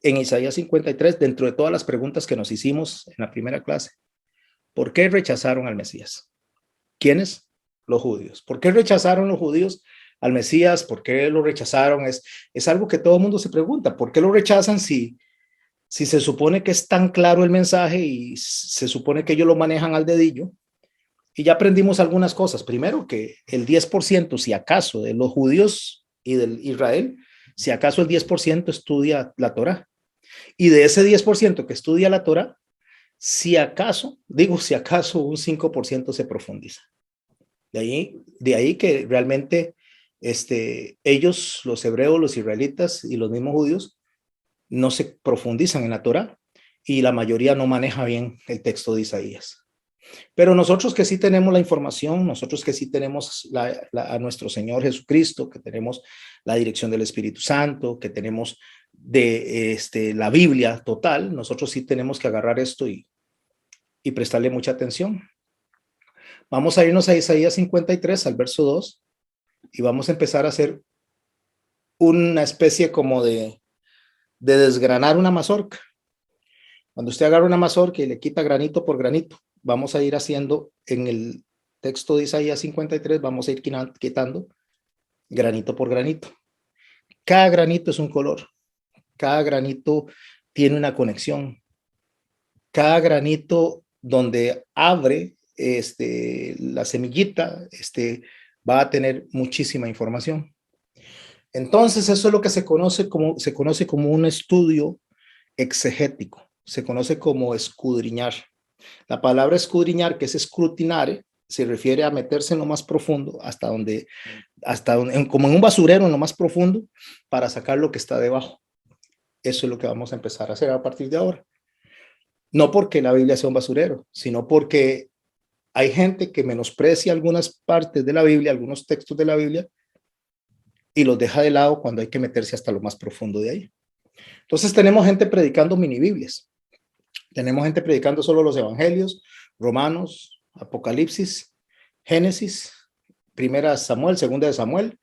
en Isaías 53, dentro de todas las preguntas que nos hicimos en la primera clase, ¿por qué rechazaron al Mesías? ¿Quiénes? Los judíos. ¿Por qué rechazaron los judíos al Mesías? ¿Por qué lo rechazaron? Es algo que todo el mundo se pregunta. ¿Por qué lo rechazan si se supone que es tan claro el mensaje y se supone que ellos lo manejan al dedillo? Y ya aprendimos algunas cosas. Primero, que el 10%, si acaso, de los judíos y del Israel, si acaso el 10% estudia la Torá. Y de ese 10% que estudia la Torá, si acaso, digo si acaso, un 5% se profundiza. De ahí que realmente ellos, los hebreos, los israelitas y los mismos judíos, no se profundizan en la Torá y la mayoría no maneja bien el texto de Isaías. Pero nosotros que sí tenemos la información, nosotros que sí tenemos a nuestro Señor Jesucristo, que tenemos la dirección del Espíritu Santo, que tenemos de la Biblia total, nosotros sí tenemos que agarrar esto y prestarle mucha atención. Vamos a irnos a Isaías 53, al verso 2, y vamos a empezar a hacer una especie como de desgranar una mazorca. Cuando usted agarra una mazorca y le quita granito por granito, vamos a ir haciendo en el texto de Isaías 53, vamos a ir quitando granito por granito. Cada granito es un color, cada granito tiene una conexión, cada granito donde abre la semillita va a tener muchísima información. Entonces eso es lo que se conoce como un estudio exegético, se conoce como escudriñar. La palabra escudriñar, que es escrutinare, se refiere a meterse en lo más profundo, hasta donde, como en un basurero en lo más profundo, para sacar lo que está debajo. Eso es lo que vamos a empezar a hacer a partir de ahora. No porque la Biblia sea un basurero, sino porque hay gente que menosprecia algunas partes de la Biblia, algunos textos de la Biblia, y los deja de lado cuando hay que meterse hasta lo más profundo de ahí. Entonces tenemos gente predicando mini Biblias. Tenemos gente predicando solo los evangelios, Romanos, Apocalipsis, Génesis, Primera Samuel, Segunda de Samuel,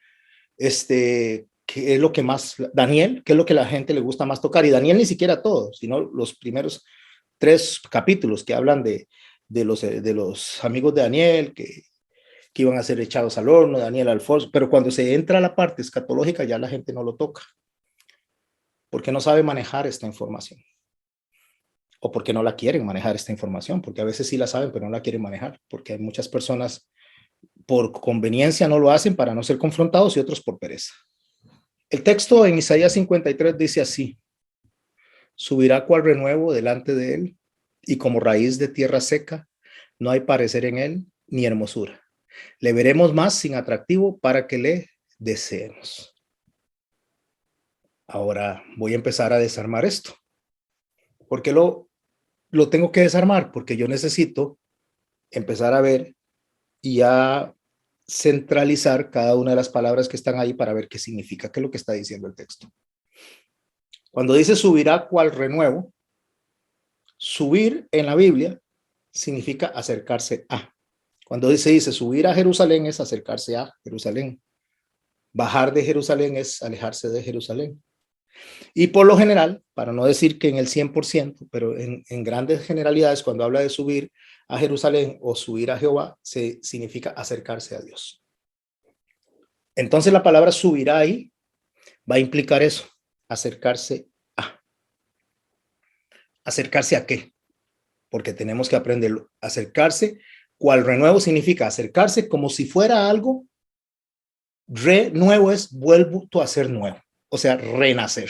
que es lo que más, Daniel, que es lo que a la gente le gusta más tocar, y Daniel ni siquiera todo, sino los primeros 3 capítulos que hablan de los amigos de Daniel, que iban a ser echados al horno, Daniel Alfonso, pero cuando se entra a la parte escatológica ya la gente no lo toca, porque no sabe manejar esta información. O porque no la quieren manejar esta información, porque a veces sí la saben, pero no la quieren manejar, porque hay muchas personas por conveniencia no lo hacen para no ser confrontados y otros por pereza. El texto en Isaías 53 dice así: subirá cual renuevo delante de él, y como raíz de tierra seca, no hay parecer en él ni hermosura. Le veremos más sin atractivo para que le deseemos. Ahora voy a empezar a desarmar esto. ¿Por qué lo tengo que desarmar? Porque yo necesito empezar a ver y a centralizar cada una de las palabras que están ahí para ver qué significa, qué es lo que está diciendo el texto. Cuando dice subirá cual renuevo, subir en la Biblia significa acercarse a. Cuando dice subir a Jerusalén es acercarse a Jerusalén. Bajar de Jerusalén es alejarse de Jerusalén. Y por lo general, para no decir que en el 100%, pero en grandes generalidades, cuando habla de subir a Jerusalén o subir a Jehová, significa acercarse a Dios. Entonces la palabra subirá ahí va a implicar eso, acercarse a. ¿Acercarse a qué? Porque tenemos que aprenderlo. Acercarse, cual renuevo significa acercarse como si fuera algo. Renuevo es vuelvo a ser nuevo, o sea, renacer.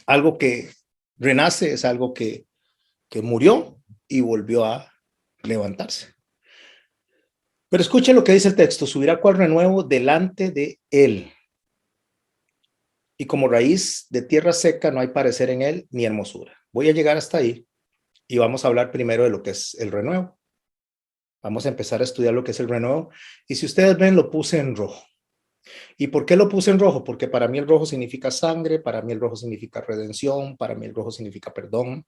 Algo que renace es algo que murió y volvió a levantarse. Pero escuche lo que dice el texto: subirá cual renuevo delante de él. Y como raíz de tierra seca no hay parecer en él ni hermosura. Voy a llegar hasta ahí y vamos a hablar primero de lo que es el renuevo. Vamos a empezar a estudiar lo que es el renuevo. Y si ustedes ven, lo puse en rojo. ¿Y por qué lo puse en rojo? Porque para mí el rojo significa sangre, para mí el rojo significa redención, para mí el rojo significa perdón,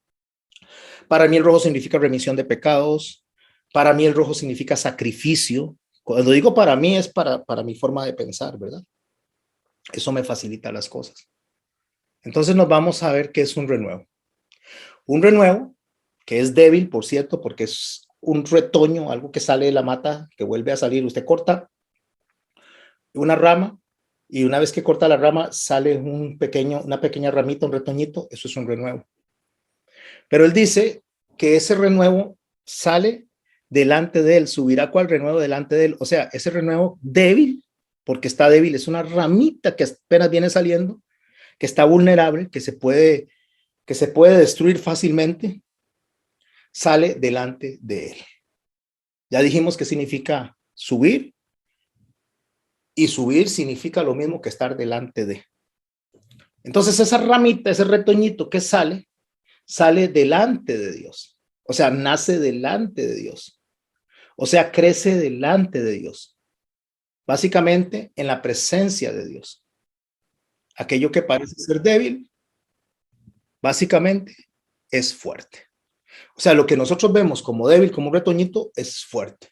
para mí el rojo significa remisión de pecados, para mí el rojo significa sacrificio. Cuando digo para mí es para mi forma de pensar, ¿verdad? Eso me facilita las cosas. Entonces nos vamos a ver qué es un renuevo. Un renuevo, que es débil, por cierto, porque es un retoño, algo que sale de la mata, que vuelve a salir. Usted corta una rama y una vez que corta la rama sale una pequeña ramita, un retoñito, eso es un renuevo. Pero él dice que ese renuevo sale delante de él, subirá cual renuevo delante de él. O sea, ese renuevo débil, porque está débil, es una ramita que apenas viene saliendo, que está vulnerable, que se puede destruir fácilmente, sale delante de él. Ya dijimos que significa subir, y subir significa lo mismo que estar delante de. Entonces esa ramita, ese retoñito que sale delante de Dios. O sea, nace delante de Dios. O sea, crece delante de Dios. Básicamente en la presencia de Dios. Aquello que parece ser débil, básicamente es fuerte. O sea, lo que nosotros vemos como débil, como un retoñito, es fuerte.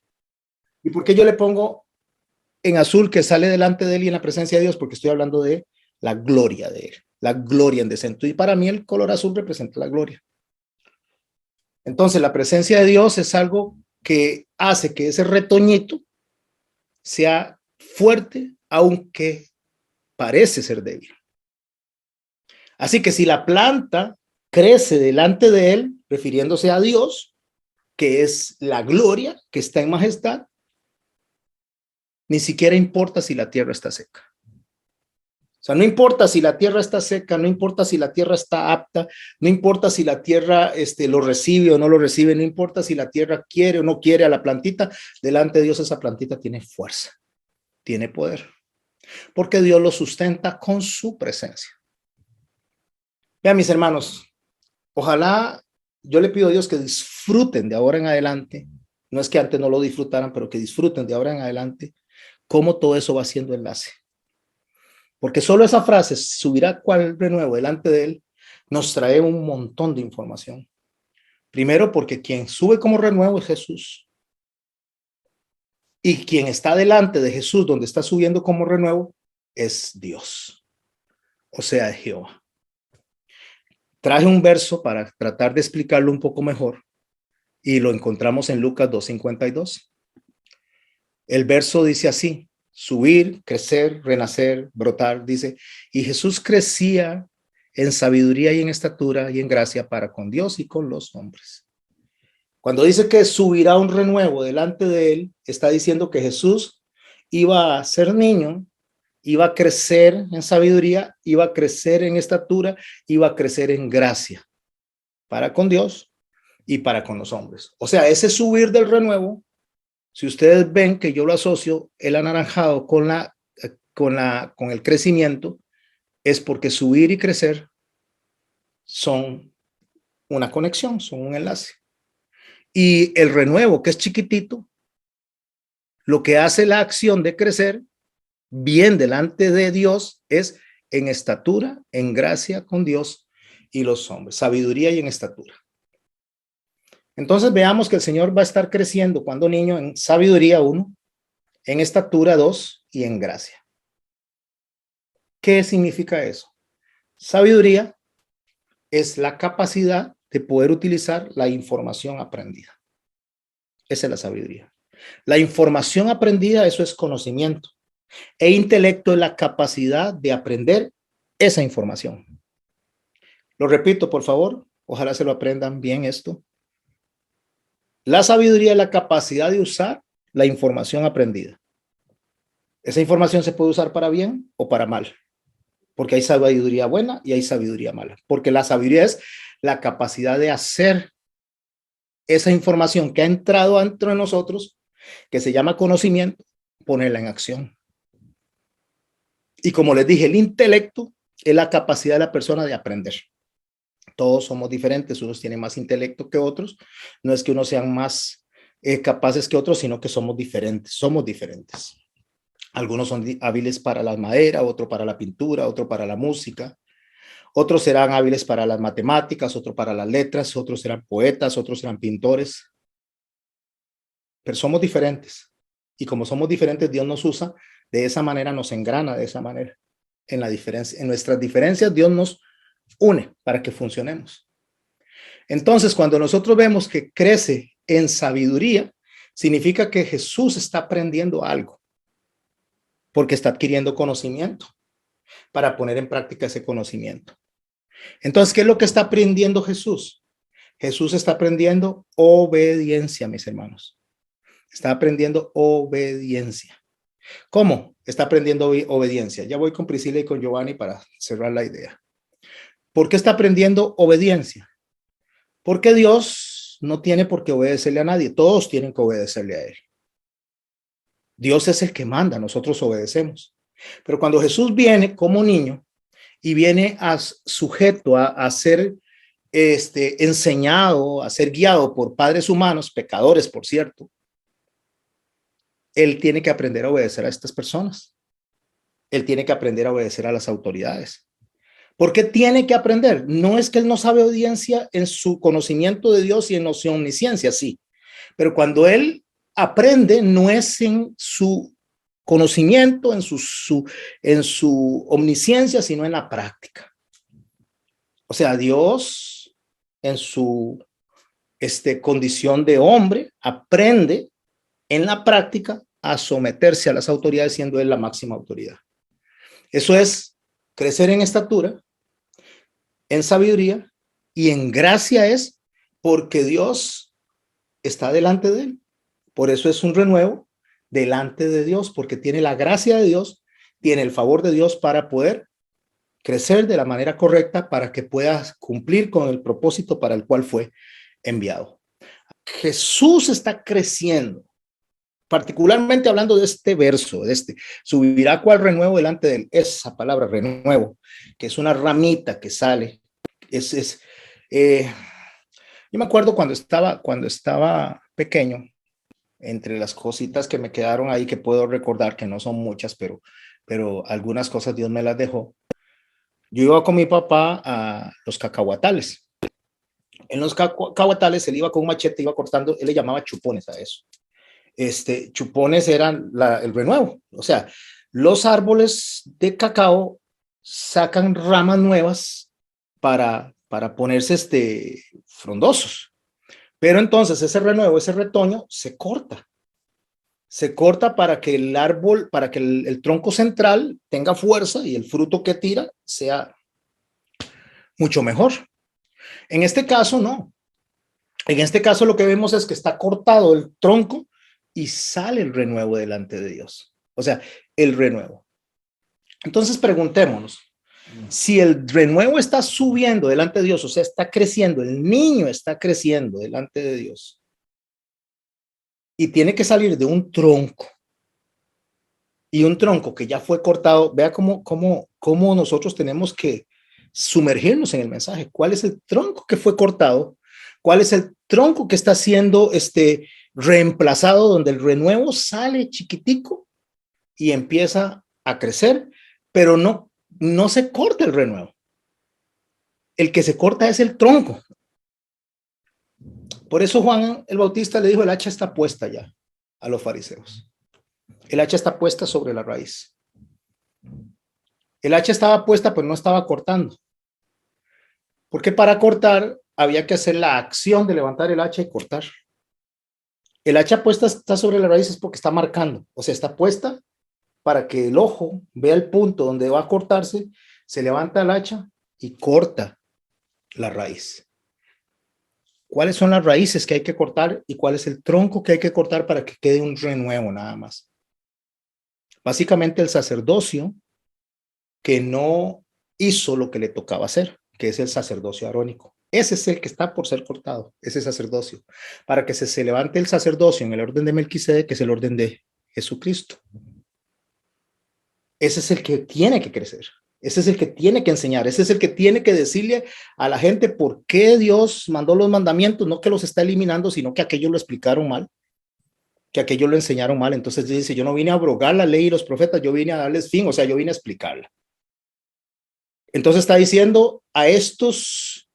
¿Y por qué yo le pongo en azul que sale delante de él y en la presencia de Dios? Porque estoy hablando de la gloria de él, la gloria en descenso. Y para mí el color azul representa la gloria. Entonces, la presencia de Dios es algo que hace que ese retoñito sea fuerte, aunque parece ser débil. Así que si la planta crece delante de él, refiriéndose a Dios, que es la gloria, que está en majestad, ni siquiera importa si la tierra está seca. O sea, no importa si la tierra está seca, no importa si la tierra está apta, no importa si la tierra lo recibe o no lo recibe, no importa si la tierra quiere o no quiere a la plantita, delante de Dios esa plantita tiene fuerza, tiene poder, porque Dios lo sustenta con su presencia. Vean, mis hermanos, ojalá yo le pido a Dios que disfruten de ahora en adelante, no es que antes no lo disfrutaran, pero que disfruten de ahora en adelante cómo todo eso va siendo enlace. Porque solo esa frase, subirá cual renuevo delante de él, nos trae un montón de información. Primero, porque quien sube como renuevo es Jesús. Y quien está delante de Jesús, donde está subiendo como renuevo, es Dios. O sea, es Jehová. Traje un verso para tratar de explicarlo un poco mejor y lo encontramos en Lucas 2:52. El verso dice así: subir, crecer, renacer, brotar, dice, y Jesús crecía en sabiduría y en estatura y en gracia para con Dios y con los hombres. Cuando dice que subirá un renuevo delante de él, está diciendo que Jesús iba a ser niño, iba a crecer en sabiduría, iba a crecer en estatura, iba a crecer en gracia para con Dios y para con los hombres. O sea, ese subir del renuevo, si ustedes ven que yo lo asocio el anaranjado con el crecimiento, es porque subir y crecer son una conexión, son un enlace. Y el renuevo, que es chiquitito, lo que hace la acción de crecer bien delante de Dios es en estatura, en gracia con Dios y los hombres, sabiduría y en estatura. Entonces veamos que el Señor va a estar creciendo cuando niño en sabiduría 1, en estatura 2 y en gracia. ¿Qué significa eso? Sabiduría es la capacidad de poder utilizar la información aprendida. Esa es la sabiduría. La información aprendida, eso es conocimiento. E intelecto es la capacidad de aprender esa información. Lo repito, por favor. Ojalá se lo aprendan bien esto. La sabiduría es la capacidad de usar la información aprendida. Esa información se puede usar para bien o para mal, porque hay sabiduría buena y hay sabiduría mala, porque la sabiduría es la capacidad de hacer esa información que ha entrado dentro de nosotros, que se llama conocimiento, ponerla en acción. Y como les dije, el intelecto es la capacidad de la persona de aprender. Todos somos diferentes, unos tienen más intelecto que otros, no es que unos sean más capaces que otros, sino que somos diferentes. Algunos son hábiles para la madera, otro para la pintura, otro para la música, otros serán hábiles para las matemáticas, otro para las letras, otros serán poetas, otros serán pintores, pero somos diferentes. Y como somos diferentes, Dios nos usa de esa manera, nos engrana de esa manera. En nuestras diferencias, Dios une para que funcionemos. Entonces, cuando nosotros vemos que crece en sabiduría, significa que Jesús está aprendiendo algo, porque está adquiriendo conocimiento para poner en práctica ese conocimiento. Entonces, ¿qué es lo que está aprendiendo Jesús? Jesús está aprendiendo obediencia, mis hermanos. Está aprendiendo obediencia. ¿Cómo está aprendiendo obediencia? Ya voy con Priscila y con Giovanni para cerrar la idea. ¿Por qué está aprendiendo obediencia? Porque Dios no tiene por qué obedecerle a nadie. Todos tienen que obedecerle a Él. Dios es el que manda, nosotros obedecemos. Pero cuando Jesús viene como niño y viene sujeto a ser enseñado, a ser guiado por padres humanos, pecadores, por cierto, Él tiene que aprender a obedecer a estas personas. Él tiene que aprender a obedecer a las autoridades. ¿Por qué tiene que aprender? No es que él no sabe obediencia en su conocimiento de Dios y en su omnisciencia, sí. Pero cuando él aprende, no es en su conocimiento, en su omnisciencia, sino en la práctica. O sea, Dios en su condición de hombre aprende en la práctica a someterse a las autoridades, siendo él la máxima autoridad. Eso es crecer en estatura, en sabiduría y en gracia, es porque Dios está delante de él. Por eso es un renuevo delante de Dios, porque tiene la gracia de Dios, tiene el favor de Dios para poder crecer de la manera correcta para que pueda cumplir con el propósito para el cual fue enviado. Jesús está creciendo, particularmente hablando de este verso, subirá cual renuevo delante de él. Esa palabra renuevo, que es una ramita que sale. Yo me acuerdo cuando estaba pequeño, entre las cositas que me quedaron ahí que puedo recordar, que no son muchas, pero algunas cosas Dios me las dejó. Yo iba con mi papá a los cacahuatales. En los cacahuatales él iba con un machete, iba cortando, él le llamaba chupones a eso. Chupones eran el renuevo. O sea, los árboles de cacao sacan ramas nuevas para ponerse frondosos. Pero entonces ese renuevo, ese retoño se corta. Se corta para que el árbol, para que el tronco central tenga fuerza y el fruto que tira sea mucho mejor. En este caso, no. En este caso lo que vemos es que está cortado el tronco y sale el renuevo delante de Dios. O sea, el renuevo. Entonces preguntémonos, si el renuevo está subiendo delante de Dios, o sea, está creciendo, el niño está creciendo delante de Dios y tiene que salir de un tronco, y un tronco que ya fue cortado, vea cómo nosotros tenemos que sumergirnos en el mensaje. ¿Cuál es el tronco que fue cortado? ¿Cuál es el tronco que está siendo reemplazado, donde el renuevo sale chiquitico y empieza a crecer, pero no se corta el renuevo? El que se corta es el tronco. Por eso Juan el Bautista le dijo: el hacha está puesta ya a los fariseos. El hacha está puesta sobre la raíz. El hacha estaba puesta, pero no estaba cortando. Porque para cortar había que hacer la acción de levantar el hacha y cortar. El hacha puesta está sobre la raíz es porque está marcando. O sea, está puesta para que el ojo vea el punto donde va a cortarse, se levanta el hacha y corta la raíz. ¿Cuáles son las raíces que hay que cortar y cuál es el tronco que hay que cortar para que quede un renuevo nada más? Básicamente el sacerdocio que no hizo lo que le tocaba hacer, que es el sacerdocio arónico. Ese es el que está por ser cortado, ese sacerdocio, para que se levante el sacerdocio en el orden de Melquisedec, que es el orden de Jesucristo. Ese es el que tiene que crecer, ese es el que tiene que enseñar, ese es el que tiene que decirle a la gente por qué Dios mandó los mandamientos, no que los está eliminando, sino que aquellos lo explicaron mal, que aquellos lo enseñaron mal. Entonces dice: yo no vine a abrogar la ley y los profetas, yo vine a darles fin, o sea, yo vine a explicarla. Entonces está diciendo a estos: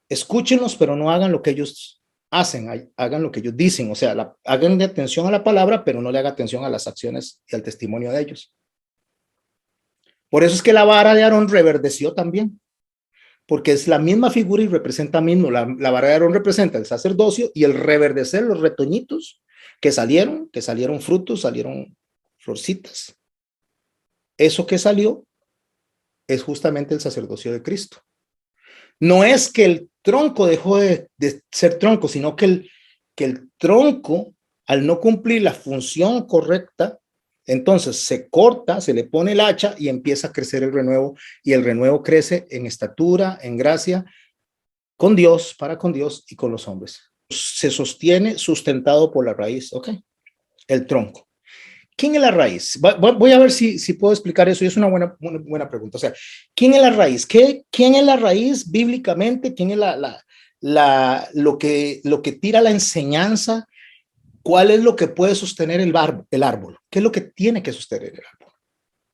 escúchenlos, pero no hagan lo que ellos hacen, hagan lo que ellos dicen. O sea, hagan atención a la palabra, pero no le hagan atención a las acciones y al testimonio de ellos. Por eso es que la vara de Aarón reverdeció también, porque es la misma figura y representa mismo, la vara de Aarón representa el sacerdocio y el reverdecer, los retoñitos que salieron frutos, salieron florcitas. Eso que salió es justamente el sacerdocio de Cristo. No es que el tronco dejó de ser tronco, sino que el tronco, al no cumplir la función correcta, entonces se corta, se le pone el hacha y empieza a crecer el renuevo, y el renuevo crece en estatura, en gracia, con Dios, para con Dios y con los hombres. Se sostiene sustentado por la raíz, ¿ok? El tronco. ¿Quién es la raíz? Voy a ver si puedo explicar eso, y es una buena pregunta. O sea, ¿quién es la raíz? ¿Quién es la raíz bíblicamente? ¿Quién es lo que tira la enseñanza? ¿Cuál es lo que puede sostener el árbol? ¿Qué es lo que tiene que sostener el árbol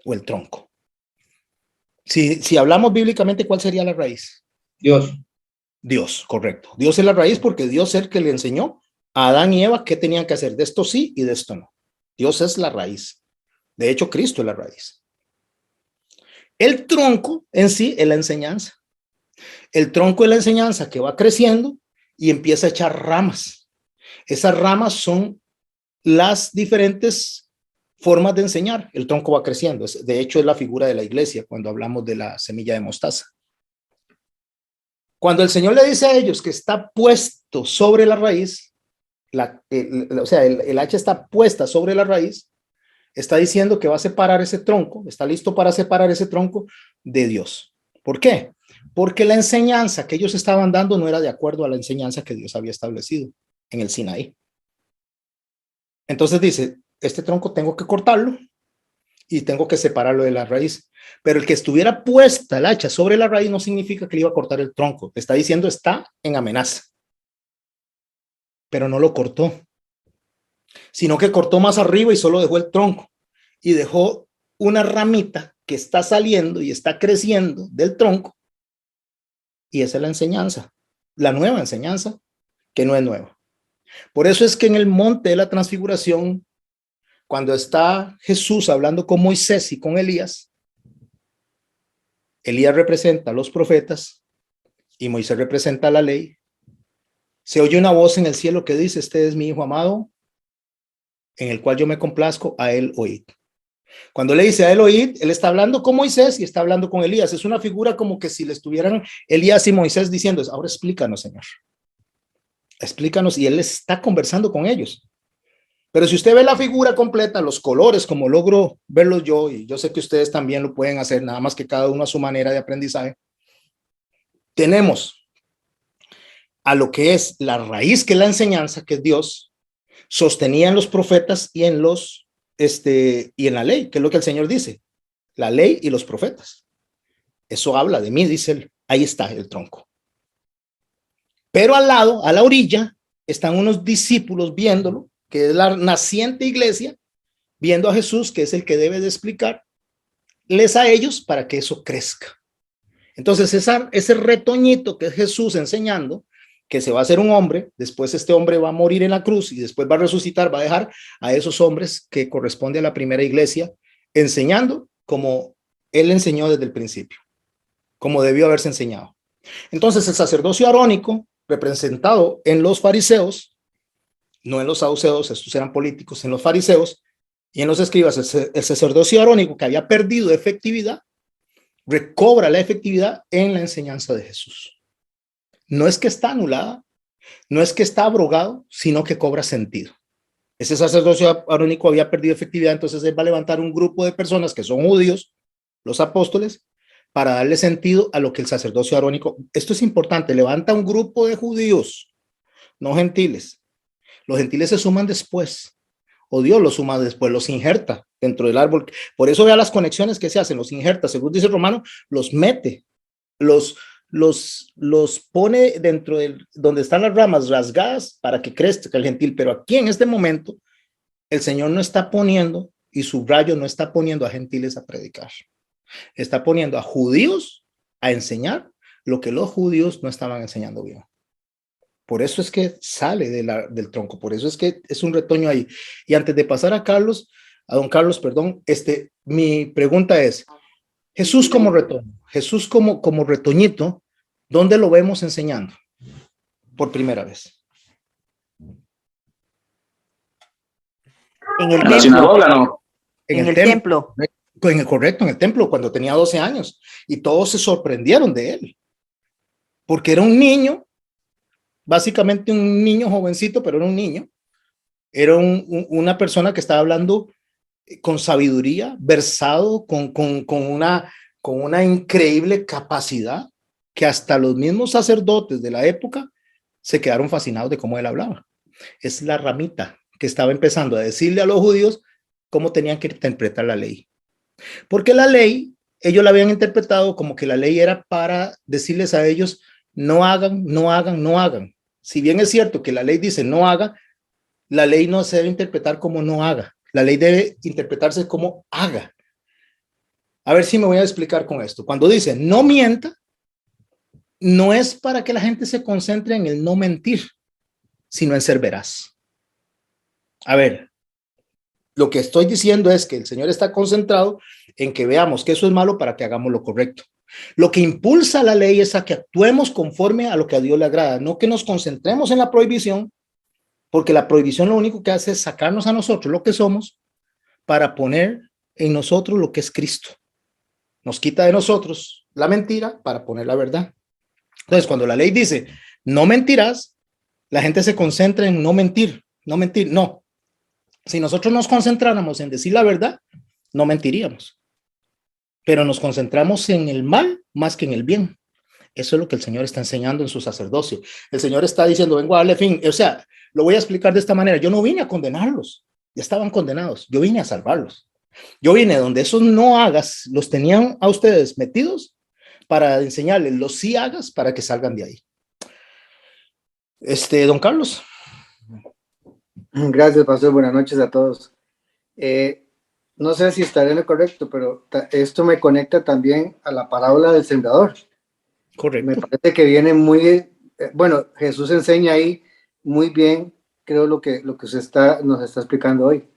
o el tronco? Si hablamos bíblicamente, ¿cuál sería la raíz? Dios. Dios, correcto. Dios es la raíz porque Dios es el que le enseñó a Adán y Eva qué tenían que hacer. De esto sí y de esto no. Dios es la raíz. De hecho, Cristo es la raíz. El tronco en sí es la enseñanza. El tronco es la enseñanza que va creciendo y empieza a echar ramas. Esas ramas son las diferentes formas de enseñar. El tronco va creciendo. De hecho, es la figura de la iglesia cuando hablamos de la semilla de mostaza. Cuando el Señor le dice a ellos que está puesto sobre la raíz, o sea, el hacha está puesta sobre la raíz, está diciendo que va a separar ese tronco, está listo para separar ese tronco de Dios. ¿Por qué? Porque la enseñanza que ellos estaban dando no era de acuerdo a la enseñanza que Dios había establecido en el Sinaí. Entonces dice, este tronco tengo que cortarlo y tengo que separarlo de la raíz. Pero el que estuviera puesta el hacha sobre la raíz no significa que le iba a cortar el tronco. Te está diciendo, está en amenaza. Pero no lo cortó, sino que cortó más arriba y solo dejó el tronco y dejó una ramita que está saliendo y está creciendo del tronco. Y esa es la enseñanza, la nueva enseñanza, que no es nueva. Por eso es que en el monte de la transfiguración, cuando está Jesús hablando con Moisés y con Elías, Elías representa a los profetas y Moisés representa la ley. Se oye una voz en el cielo que dice, este es mi hijo amado, en el cual yo me complazco, a él oíd. Cuando le dice a él oíd, él está hablando con Moisés y está hablando con Elías. Es una figura como que si le estuvieran Elías y Moisés diciendo, ahora explícanos, Señor. Explícanos, y él está conversando con ellos. Pero si usted ve la figura completa, los colores, como logro verlos yo, y yo sé que ustedes también lo pueden hacer, nada más que cada uno a su manera de aprendizaje, tenemos a lo que es la raíz, que es la enseñanza, que es Dios, sostenía en los profetas y en y en la ley, que es lo que el Señor dice, la ley y los profetas. Eso habla de mí, dice él. Ahí está el tronco. Pero al lado, a la orilla, están unos discípulos viéndolo, que es la naciente iglesia, viendo a Jesús, que es el que debe de explicarles a ellos para que eso crezca. Entonces, ese retoñito que es Jesús enseñando, que se va a hacer un hombre, después este hombre va a morir en la cruz y después va a resucitar, va a dejar a esos hombres que corresponde a la primera iglesia, enseñando como él enseñó desde el principio, como debió haberse enseñado. Entonces, el sacerdocio arónico, representado en los fariseos, no en los saduceos, estos eran políticos, en los fariseos y en los escribas, el sacerdocio arónico, que había perdido efectividad, recobra la efectividad en la enseñanza de Jesús. No es que está anulada, no es que está abrogado, sino que cobra sentido. Ese sacerdocio arónico había perdido efectividad, entonces él va a levantar un grupo de personas que son judíos, los apóstoles, para darle sentido a lo que el sacerdocio arónico, esto es importante, levanta un grupo de judíos, no gentiles. Los gentiles se suman después, o Dios los suma después, los injerta dentro del árbol. Por eso vea las conexiones que se hacen, los injerta, según dice Romano, los mete, los pone dentro del donde están las ramas rasgadas para que crezca el gentil. Pero aquí en este momento, el Señor no está poniendo, y subrayo, no está poniendo a gentiles a predicar. Está poniendo a judíos a enseñar lo que los judíos no estaban enseñando bien. Por eso es que sale del tronco, por eso es que es un retoño ahí. Y antes de pasar a don Carlos, perdón, mi pregunta es, Jesús como retoño, Jesús como retoñito, ¿Dónde lo vemos enseñando por primera vez? En el En la templo. sinagoga, ¿no? En el templo. Correcto, en el templo, cuando tenía 12 años. Y todos se sorprendieron de él. Porque era un niño, básicamente un niño jovencito, pero era un niño. Era una persona que estaba hablando con sabiduría, versado, con una increíble capacidad, que hasta los mismos sacerdotes de la época se quedaron fascinados de cómo él hablaba. Es la ramita que estaba empezando a decirle a los judíos cómo tenían que interpretar la ley. Porque la ley, ellos la habían interpretado como que la ley era para decirles a ellos, no hagan, no hagan, no hagan. Si bien es cierto que la ley dice no haga, la ley no se debe interpretar como no haga. La ley debe interpretarse como haga. A ver si me voy a explicar con esto. Cuando dice no mienta, no es para que la gente se concentre en el no mentir, sino en ser veraz. A ver, lo que estoy diciendo es que el Señor está concentrado en que veamos que eso es malo para que hagamos lo correcto. Lo que impulsa la ley es a que actuemos conforme a lo que a Dios le agrada, no que nos concentremos en la prohibición, porque la prohibición lo único que hace es sacarnos a nosotros lo que somos para poner en nosotros lo que es Cristo. Nos quita de nosotros la mentira para poner la verdad. Entonces, cuando la ley dice no mentirás, la gente se concentra en no mentir, no mentir, no. Si nosotros nos concentráramos en decir la verdad, no mentiríamos. Pero nos concentramos en el mal más que en el bien. Eso es lo que el Señor está enseñando en su sacerdocio. El Señor está diciendo, vengo a darle fin. O sea, lo voy a explicar de esta manera. Yo no vine a condenarlos. Ya estaban condenados. Yo vine a salvarlos. Yo vine donde esos no hagas los tenían a ustedes metidos para enseñarles los sí hagas para que salgan de ahí. Don Carlos. Gracias, pastor. Buenas noches a todos. No sé si estaré en lo correcto, pero esto me conecta también a la parábola del sembrador. Correcto. Me parece que viene muy, bueno, Jesús enseña ahí muy bien, creo, lo que usted nos está explicando hoy.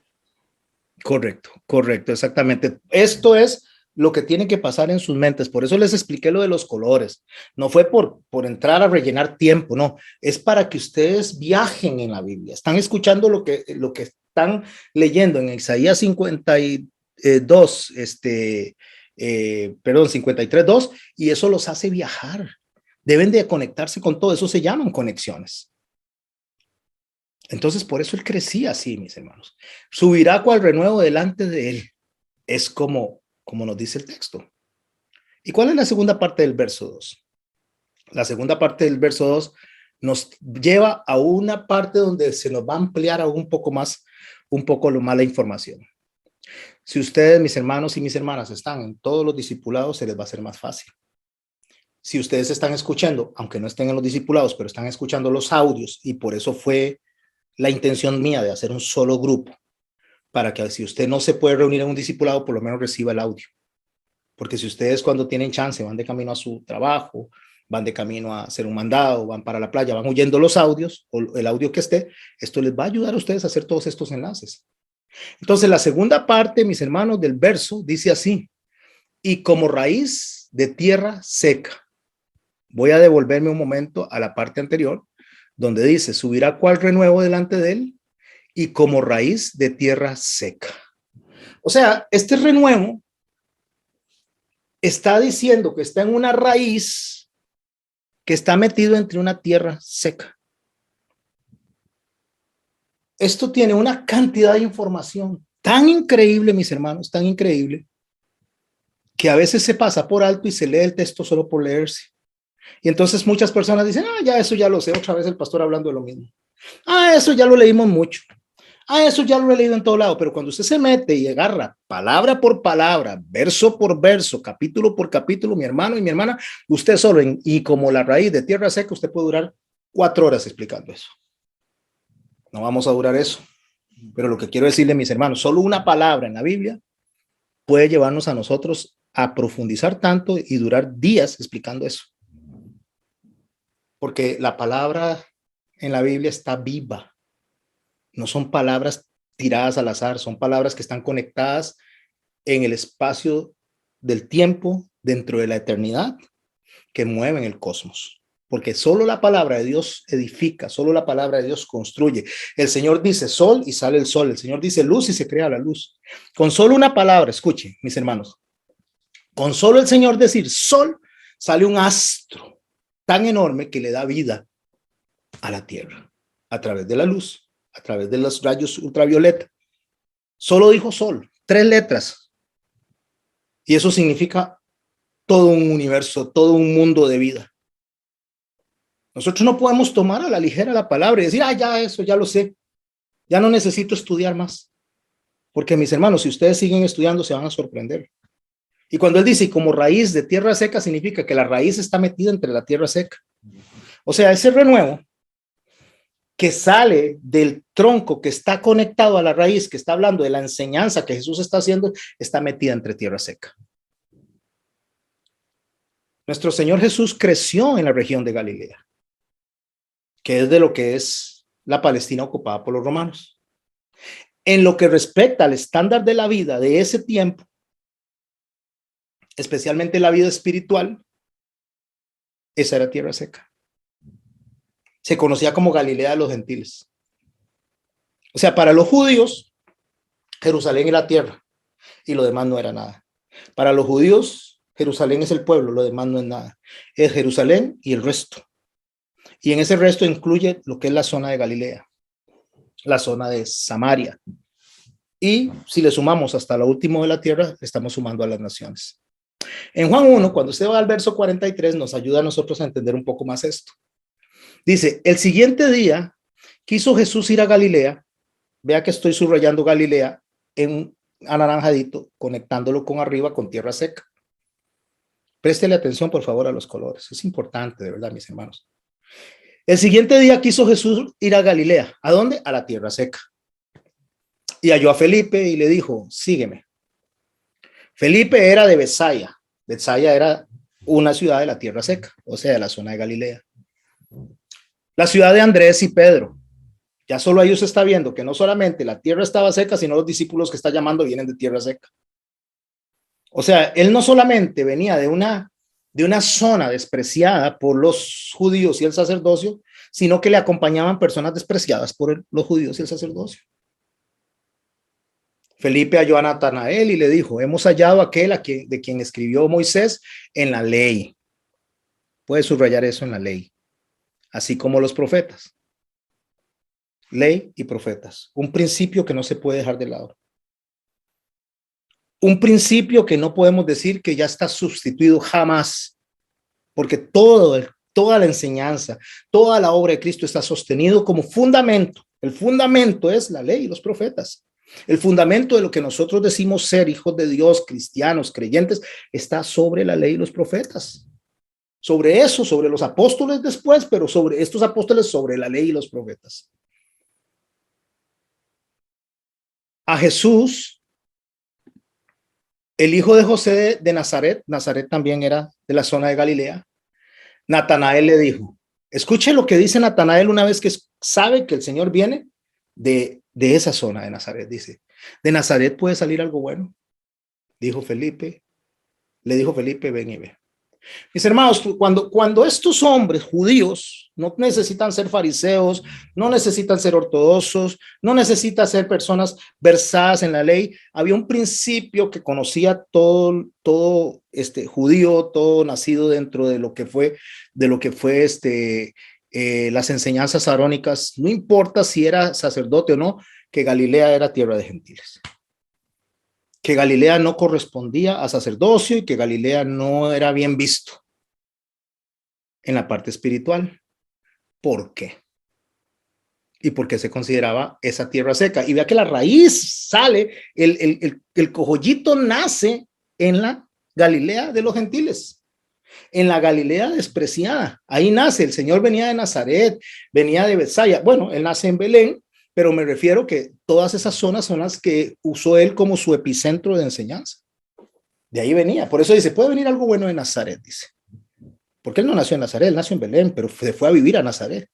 Correcto, correcto, exactamente. Esto es lo que tiene que pasar en sus mentes. Por eso les expliqué lo de los colores. No fue por entrar a rellenar tiempo, no. Es para que ustedes viajen en la Biblia. Están escuchando lo que están leyendo en Isaías 52, 53:2, y eso los hace viajar. Deben de conectarse con todo. Eso se llaman conexiones. Entonces, por eso él crecía así, mis hermanos. Subirá cual renuevo delante de él. Es como nos dice el texto. ¿Y cuál es la segunda parte del verso 2? La segunda parte del verso 2 nos lleva a una parte donde se nos va a ampliar aún un poco más la información. Si ustedes, mis hermanos y mis hermanas, están en todos los discipulados, se les va a hacer más fácil. Si ustedes están escuchando, aunque no estén en los discipulados, pero están escuchando los audios, y por eso fue la intención mía de hacer un solo grupo, para que si usted no se puede reunir en un discipulado, por lo menos reciba el audio. Porque si ustedes cuando tienen chance van de camino a su trabajo, van de camino a hacer un mandado, van para la playa, van oyendo los audios o el audio que esté, esto les va a ayudar a ustedes a hacer todos estos enlaces. Entonces la segunda parte, mis hermanos, del verso dice así: y como raíz de tierra seca. Voy a devolverme un momento a la parte anterior, donde dice, subirá cual renuevo delante de él y como raíz de tierra seca. O sea, este renuevo está diciendo que está en una raíz que está metido entre una tierra seca. Esto tiene una cantidad de información tan increíble, mis hermanos, tan increíble, que a veces se pasa por alto y se lee el texto solo por leerse. Y entonces muchas personas dicen, ya eso ya lo sé, otra vez el pastor hablando de lo mismo. Eso ya lo leímos mucho. Eso ya lo he leído en todo lado, pero cuando usted se mete y agarra palabra por palabra, verso por verso, capítulo por capítulo, mi hermano y mi hermana, usted solo, y como la raíz de tierra seca, usted puede durar 4 horas explicando eso. No vamos a durar eso. Pero lo que quiero decirle, mis hermanos, solo una palabra en la Biblia puede llevarnos a nosotros a profundizar tanto y durar días explicando eso. Porque la palabra en la Biblia está viva. No son palabras tiradas al azar, son palabras que están conectadas en el espacio del tiempo, dentro de la eternidad, que mueven el cosmos. Porque solo la palabra de Dios edifica, solo la palabra de Dios construye. El Señor dice sol y sale el sol. El Señor dice luz y se crea la luz. Con solo una palabra, escuchen, mis hermanos, con solo el Señor decir sol, sale un astro tan enorme que le da vida a la tierra a través de la luz, a través de los rayos ultravioleta. Solo dijo sol, 3 letras. Y eso significa todo un universo, todo un mundo de vida. Nosotros no podemos tomar a la ligera la palabra y decir, ya eso, ya lo sé. Ya no necesito estudiar más. Porque mis hermanos, si ustedes siguen estudiando, se van a sorprender. Y cuando él dice, y como raíz de tierra seca, significa que la raíz está metida entre la tierra seca. O sea, ese renuevo que sale del tronco, que está conectado a la raíz, que está hablando de la enseñanza que Jesús está haciendo, está metida entre tierra seca. Nuestro Señor Jesús creció en la región de Galilea, que es de lo que es la Palestina ocupada por los romanos. En lo que respecta al estándar de la vida de ese tiempo, especialmente la vida espiritual, esa era tierra seca. Se conocía como Galilea de los gentiles. O sea, para los judíos, Jerusalén era tierra y lo demás no era nada. Para los judíos, Jerusalén es el pueblo, lo demás no es nada. Es Jerusalén y el resto. Y en ese resto incluye lo que es la zona de Galilea, la zona de Samaria. Y si le sumamos hasta lo último de la tierra, le estamos sumando a las naciones. En Juan 1, cuando usted va al verso 43, nos ayuda a nosotros a entender un poco más esto. Dice, el siguiente día quiso Jesús ir a Galilea. Vea que estoy subrayando Galilea en anaranjadito, conectándolo con arriba con tierra seca. Préstele atención, por favor, a los colores. Es importante, de verdad, mis hermanos. El siguiente día quiso Jesús ir a Galilea. ¿A dónde? A la tierra seca. Y halló a Felipe y le dijo, sígueme. Felipe era de Betsaida. Betsaida era una ciudad de la tierra seca, o sea, de la zona de Galilea. La ciudad de Andrés y Pedro. Ya solo ahí se está viendo que no solamente la tierra estaba seca, sino los discípulos que está llamando vienen de tierra seca. O sea, él no solamente venía de una zona despreciada por los judíos y el sacerdocio, sino que le acompañaban personas despreciadas por los judíos y el sacerdocio. Felipe halló a Natanael y le dijo, hemos hallado aquel de quien escribió Moisés en la ley. Puede subrayar eso en la ley, así como los profetas. Ley y profetas, un principio que no se puede dejar de lado. Un principio que no podemos decir que ya está sustituido jamás, porque toda la enseñanza, toda la obra de Cristo está sostenido como fundamento. El fundamento es la ley y los profetas. El fundamento de lo que nosotros decimos ser hijos de Dios, cristianos, creyentes, está sobre la ley y los profetas. Sobre eso, sobre los apóstoles después, pero sobre estos apóstoles, sobre la ley y los profetas. A Jesús, el hijo de José de Nazaret, Nazaret también era de la zona de Galilea, Natanael le dijo, escuche lo que dice Natanael una vez que sabe que el Señor viene de esa zona de Nazaret, dice, ¿de Nazaret puede salir algo bueno? Le dijo Felipe, ven y ve. Mis hermanos, cuando estos hombres judíos no necesitan ser fariseos, no necesitan ser ortodoxos, no necesitan ser personas versadas en la ley, había un principio que conocía todo judío, todo nacido dentro de lo que fue las enseñanzas arónicas, no importa si era sacerdote o no, que Galilea era tierra de gentiles. Que Galilea no correspondía a sacerdocio y que Galilea no era bien visto en la parte espiritual. ¿Por qué? Y porque se consideraba esa tierra seca. Y vea que la raíz sale, el cojollito nace en la Galilea de los gentiles, en la Galilea despreciada. Ahí nace, el Señor venía de Nazaret, venía de Betsaida. Bueno, él nace en Belén, pero me refiero que todas esas zonas son las que usó él como su epicentro de enseñanza. De ahí venía. Por eso dice, puede venir algo bueno de Nazaret, dice. Porque él no nació en Nazaret, él nació en Belén, pero se fue a vivir a Nazaret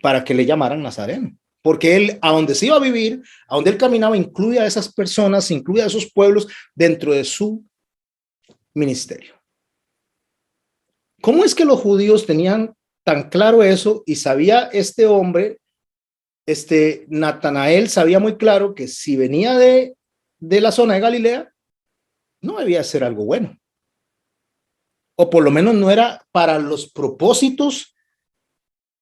para que le llamaran Nazareno. Porque él, a donde se iba a vivir, a donde él caminaba, incluye a esas personas, incluye a esos pueblos dentro de su ministerio. ¿Cómo es que los judíos tenían tan claro eso y sabía este hombre, Natanael, sabía muy claro que si venía de la zona de Galilea, no debía ser algo bueno? O por lo menos no era para los propósitos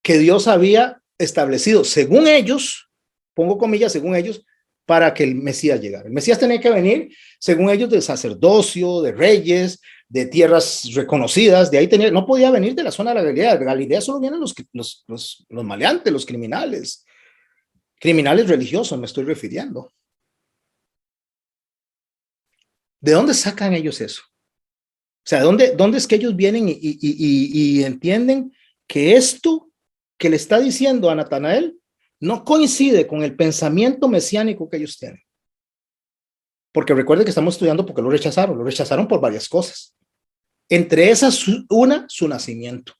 que Dios había establecido, según ellos, pongo comillas, según ellos, para que el Mesías llegara. El Mesías tenía que venir, según ellos, del sacerdocio, de reyes, de tierras reconocidas, de ahí tenía, no podía venir de la zona de la Galilea. De Galilea solo vienen los maleantes, los criminales religiosos, me estoy refiriendo. ¿De dónde sacan ellos eso? O sea, ¿dónde es que ellos vienen y entienden que esto que le está diciendo a Natanael no coincide con el pensamiento mesiánico que ellos tienen? Porque recuerden que estamos estudiando porque lo rechazaron por varias cosas. Entre esas, una, su nacimiento.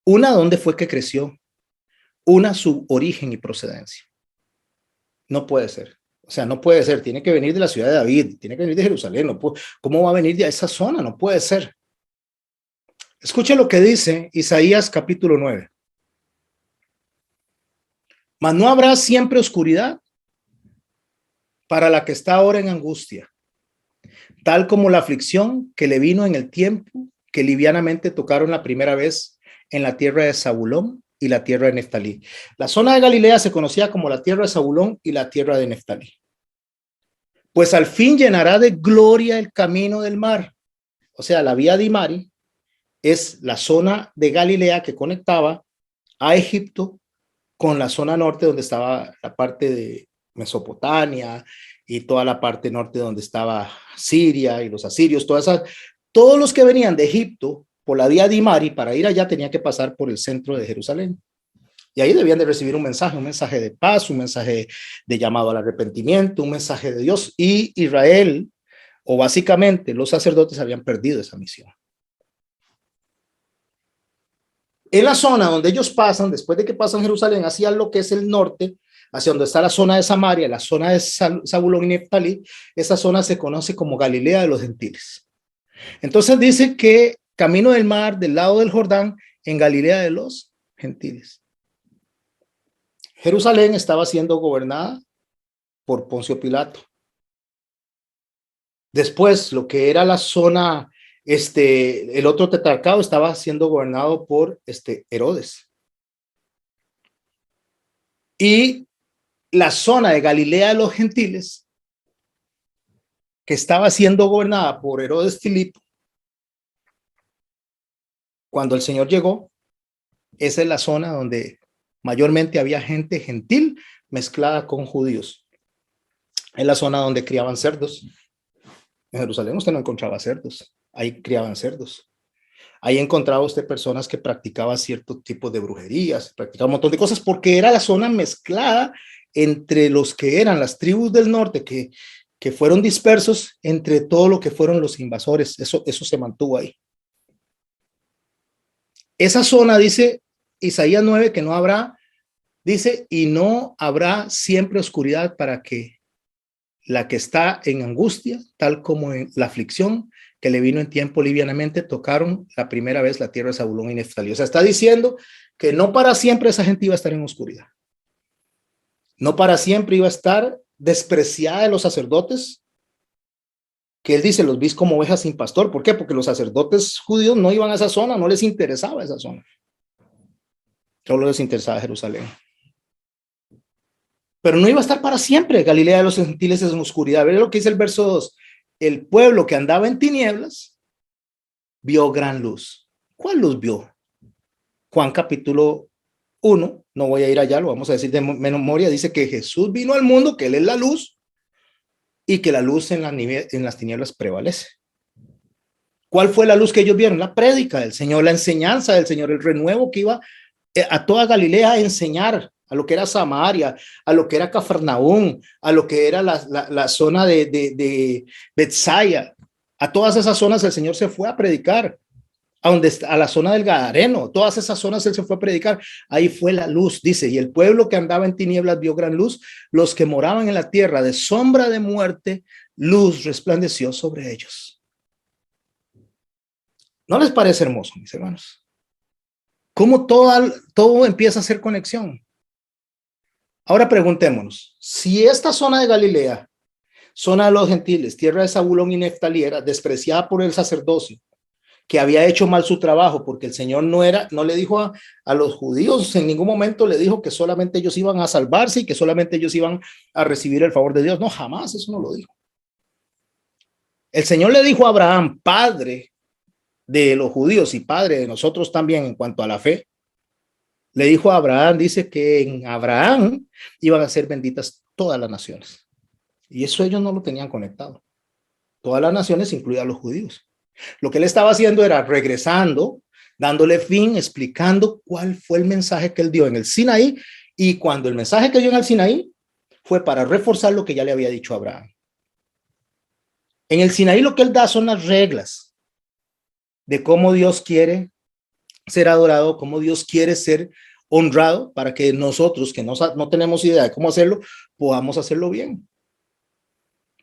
Una, dónde fue que creció. Una, su origen y procedencia. No puede ser. O sea, no puede ser. Tiene que venir de la ciudad de David, tiene que venir de Jerusalén. No puede, ¿cómo va a venir de esa zona? No puede ser. Escuche lo que dice Isaías capítulo 9. Mas no habrá siempre oscuridad para la que está ahora en angustia, tal como la aflicción que le vino en el tiempo que livianamente tocaron la primera vez en la tierra de Zabulón y la tierra de Neftalí. La zona de Galilea se conocía como la tierra de Zabulón y la tierra de Neftalí. Pues al fin llenará de gloria el camino del mar. O sea, la vía de Mari es la zona de Galilea que conectaba a Egipto con la zona norte donde estaba la parte de Mesopotamia y toda la parte norte donde estaba Siria y los asirios, todos los que venían de Egipto por la vía de Mari para ir allá tenían que pasar por el centro de Jerusalén. Y ahí debían de recibir un mensaje de paz, un mensaje de llamado al arrepentimiento, un mensaje de Dios. Y Israel, o básicamente los sacerdotes, habían perdido esa misión. En la zona donde ellos pasan, después de que pasan Jerusalén, hacia lo que es el norte, hacia donde está la zona de Samaria, la zona de Zabulón y Neftalí, esa zona se conoce como Galilea de los Gentiles. Entonces dice que camino del mar, del lado del Jordán, en Galilea de los Gentiles. Jerusalén estaba siendo gobernada por Poncio Pilato. Después, lo que era la zona, el otro tetrarcado estaba siendo gobernado por Herodes. Y la zona de Galilea de los Gentiles, que estaba siendo gobernada por Herodes Filipo, cuando el Señor llegó, esa es la zona donde mayormente había gente gentil mezclada con judíos. Es la zona donde criaban cerdos. En Jerusalén usted no encontraba cerdos, ahí criaban cerdos. Ahí encontraba usted personas que practicaban cierto tipo de brujerías, practicaban un montón de cosas, porque era la zona mezclada entre los que eran las tribus del norte, que fueron dispersos entre todo lo que fueron los invasores. Eso se mantuvo ahí. Esa zona, dice Isaías 9, que no habrá, dice, y no habrá siempre oscuridad para que la que está en angustia, tal como en la aflicción que le vino en tiempo livianamente, tocaron la primera vez la tierra de Zabulón y Neftalí. O sea, está diciendo que no para siempre esa gente iba a estar en oscuridad. No para siempre iba a estar despreciada de los sacerdotes, que él dice, los vis como ovejas sin pastor. ¿Por qué? Porque los sacerdotes judíos no iban a esa zona, no les interesaba esa zona. Solo les interesaba Jerusalén. Pero no iba a estar para siempre. Galilea de los Gentiles es en oscuridad. Ver lo que dice el verso 2. El pueblo que andaba en tinieblas vio gran luz. ¿Cuál luz vio? Juan capítulo 1, no voy a ir allá, lo vamos a decir de memoria, dice que Jesús vino al mundo, que él es la luz y que la luz en las tinieblas prevalece. ¿Cuál fue la luz que ellos vieron? La prédica del Señor, la enseñanza del Señor, el renuevo que iba a toda Galilea a enseñar, a lo que era Samaria, a lo que era Cafarnaúm, a lo que era la zona de Betsaida. A todas esas zonas el Señor se fue a predicar, a la zona del Gadareno, todas esas zonas él se fue a predicar. Ahí fue la luz, dice, y el pueblo que andaba en tinieblas vio gran luz, los que moraban en la tierra de sombra de muerte, luz resplandeció sobre ellos. ¿No les parece hermoso, mis hermanos? ¿Cómo todo empieza a hacer conexión? Ahora preguntémonos, si esta zona de Galilea, zona de los gentiles, tierra de Zabulón y Neftalí, era despreciada por el sacerdocio, que había hecho mal su trabajo, porque el Señor no le dijo a los judíos, en ningún momento le dijo que solamente ellos iban a salvarse y que solamente ellos iban a recibir el favor de Dios. No, jamás, eso no lo dijo. El Señor le dijo a Abraham, padre de los judíos y padre de nosotros también en cuanto a la fe, le dijo a Abraham, dice que en Abraham iban a ser benditas todas las naciones. Y eso ellos no lo tenían conectado. Todas las naciones, incluidas los judíos. Lo que él estaba haciendo era regresando, dándole fin, explicando cuál fue el mensaje que él dio en el Sinaí, y cuando el mensaje que dio en el Sinaí fue para reforzar lo que ya le había dicho a Abraham. En el Sinaí lo que él da son las reglas de cómo Dios quiere ser adorado, cómo Dios quiere ser honrado, para que nosotros que no tenemos idea de cómo hacerlo, podamos hacerlo bien.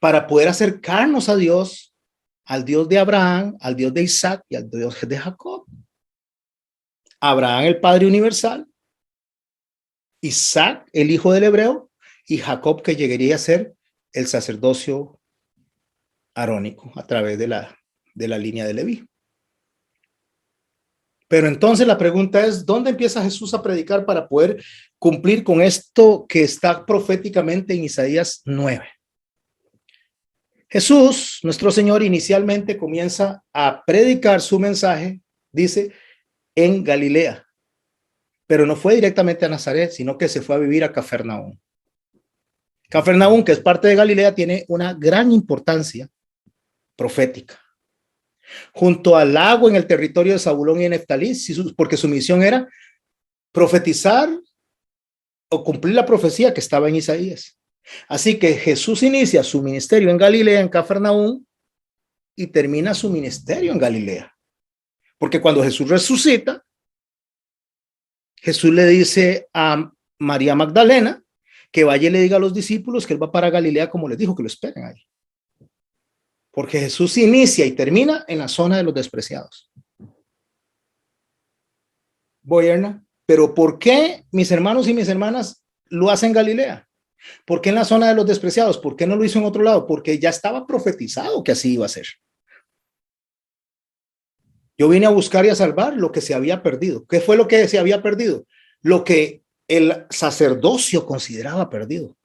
Para poder acercarnos a Dios, al Dios de Abraham, al Dios de Isaac y al Dios de Jacob. Abraham, el Padre universal, Isaac, el hijo del hebreo, y Jacob, que llegaría a ser el sacerdocio arónico a través de la línea de Leví. Pero entonces la pregunta es, ¿dónde empieza Jesús a predicar para poder cumplir con esto que está proféticamente en Isaías 9? Jesús, nuestro Señor, inicialmente comienza a predicar su mensaje, dice, en Galilea, pero no fue directamente a Nazaret, sino que se fue a vivir a Cafarnaúm. Cafarnaúm, que es parte de Galilea, tiene una gran importancia profética. Junto al lago en el territorio de Zabulón y de Neftalí, porque su misión era profetizar o cumplir la profecía que estaba en Isaías. Así que Jesús inicia su ministerio en Galilea, en Cafarnaúm, y termina su ministerio en Galilea. Porque cuando Jesús resucita, Jesús le dice a María Magdalena que vaya y le diga a los discípulos que él va para Galilea, como les dijo, que lo esperen ahí. Porque Jesús inicia y termina en la zona de los despreciados. Boyerna, pero ¿por qué mis hermanos y mis hermanas lo hacen en Galilea? ¿Por qué en la zona de los despreciados? ¿Por qué no lo hizo en otro lado? Porque ya estaba profetizado que así iba a ser. Yo vine a buscar y a salvar lo que se había perdido. ¿Qué fue lo que se había perdido? Lo que el sacerdocio consideraba perdido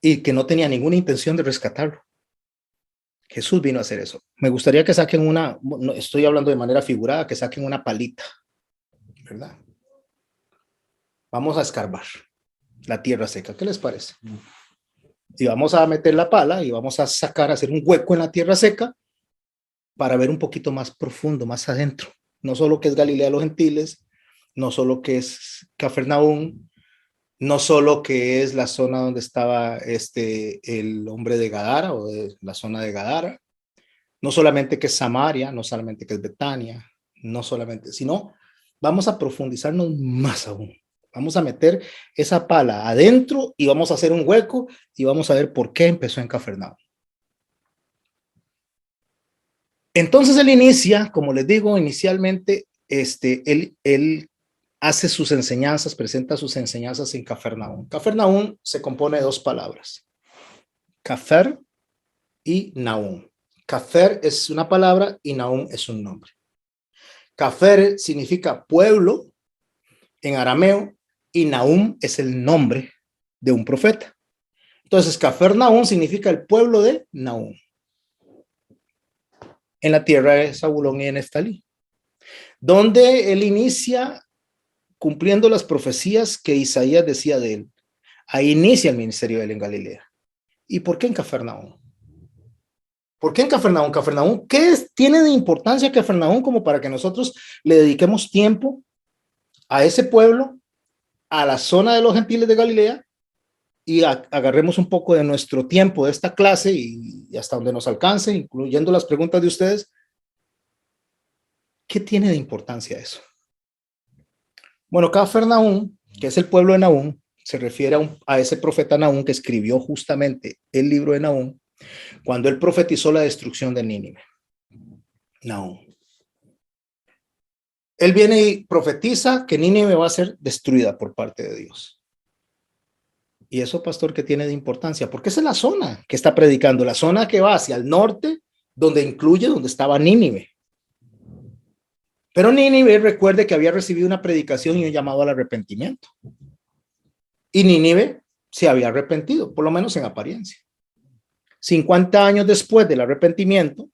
y que no tenía ninguna intención de rescatarlo. Jesús vino a hacer eso. Me gustaría que saquen no estoy hablando de manera figurada, que saquen una palita, ¿verdad? Vamos a escarbar la tierra seca. ¿Qué les parece? Y vamos a meter la pala y vamos a hacer un hueco en la tierra seca para ver un poquito más profundo, más adentro. No solo que es Galilea de los gentiles, no solo que es Cafarnaúm, no solo que es la zona donde estaba el hombre de Gadara o de la zona de Gadara, no solamente que es Samaria, no solamente que es Betania, no solamente, sino vamos a profundizarnos más aún. Vamos a meter esa pala adentro y vamos a hacer un hueco y vamos a ver por qué empezó en Cafarnaúm. Entonces él inicia, como les digo, inicialmente, él hace sus enseñanzas, presenta sus enseñanzas en Cafarnaúm. Cafarnaúm se compone de dos palabras, Cafer y Naúm. Cafer es una palabra y Naúm es un nombre. Cafer significa pueblo en arameo y Naúm es el nombre de un profeta. Entonces, Cafarnaúm significa el pueblo de Naúm, en la tierra de Zabulón y de Neftalí, donde él inicia cumpliendo las profecías que Isaías decía de él. Ahí inicia el ministerio de él en Galilea. ¿Y por qué en Cafarnaúm? ¿Por qué en Cafarnaúm? Cafarnaúm, ¿qué tiene de importancia Cafarnaúm como para que nosotros le dediquemos tiempo a ese pueblo, a la zona de los gentiles de Galilea, y agarremos un poco de nuestro tiempo de esta clase y hasta donde nos alcance, incluyendo las preguntas de ustedes? ¿Qué tiene de importancia eso? Bueno, Cafarnaúm, que es el pueblo de Naúm, se refiere a ese profeta Naúm que escribió justamente el libro de Naúm cuando él profetizó la destrucción de Nínive. Naúm. Él viene y profetiza que Nínive va a ser destruida por parte de Dios. Y eso, pastor, ¿qué tiene de importancia? Porque esa es la zona que está predicando, la zona que va hacia el norte, donde incluye donde estaba Nínive. Pero Nínive, recuerde que había recibido una predicación y un llamado al arrepentimiento. Y Nínive se había arrepentido, por lo menos en apariencia. 50 años después del arrepentimiento,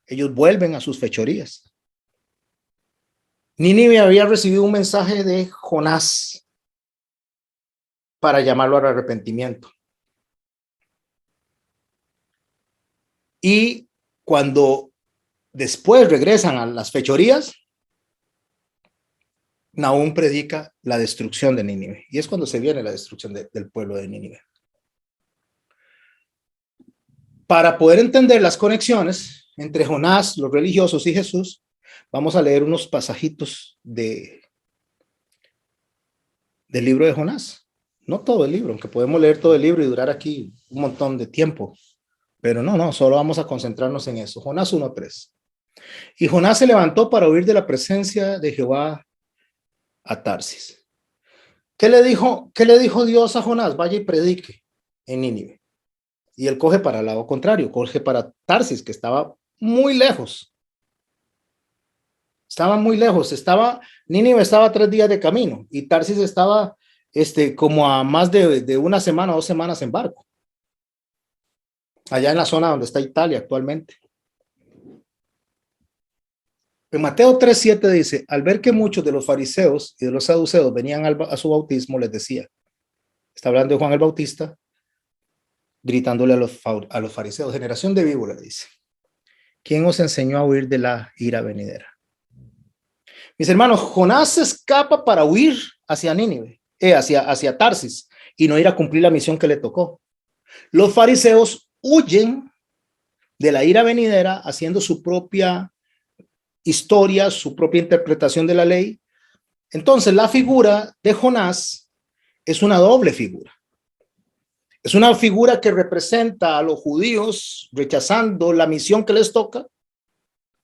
ellos vuelven a sus fechorías. Nínive había recibido un mensaje de Jonás para llamarlo al arrepentimiento. Y cuando después regresan a las fechorías, Nahum predica la destrucción de Nínive. Y es cuando se viene la destrucción del pueblo de Nínive. Para poder entender las conexiones entre Jonás, los religiosos y Jesús, vamos a leer unos pasajitos del libro de Jonás. No todo el libro, aunque podemos leer todo el libro y durar aquí un montón de tiempo. Pero no, solo vamos a concentrarnos en eso. Jonás 1:3. Y Jonás se levantó para huir de la presencia de Jehová a Tarsis. ¿Qué le dijo Dios a Jonás? Vaya y predique en Nínive. Y él coge para el lado contrario, coge para Tarsis, que estaba muy lejos. Nínive estaba a 3 días de camino y Tarsis estaba como a más de una semana, 2 semanas en barco. Allá en la zona donde está Italia actualmente. En Mateo 3:7 dice, al ver que muchos de los fariseos y de los saduceos venían a su bautismo, les decía, está hablando de Juan el Bautista, gritándole a los fariseos, generación de víboras, dice, ¿quién os enseñó a huir de la ira venidera? Mis hermanos, Jonás se escapa para huir hacia Nínive, hacia Tarsis, y no ir a cumplir la misión que le tocó. Los fariseos huyen de la ira venidera haciendo su propia historia, su propia interpretación de la ley. Entonces, la figura de Jonás es una doble figura. Es una figura que representa a los judíos rechazando la misión que les toca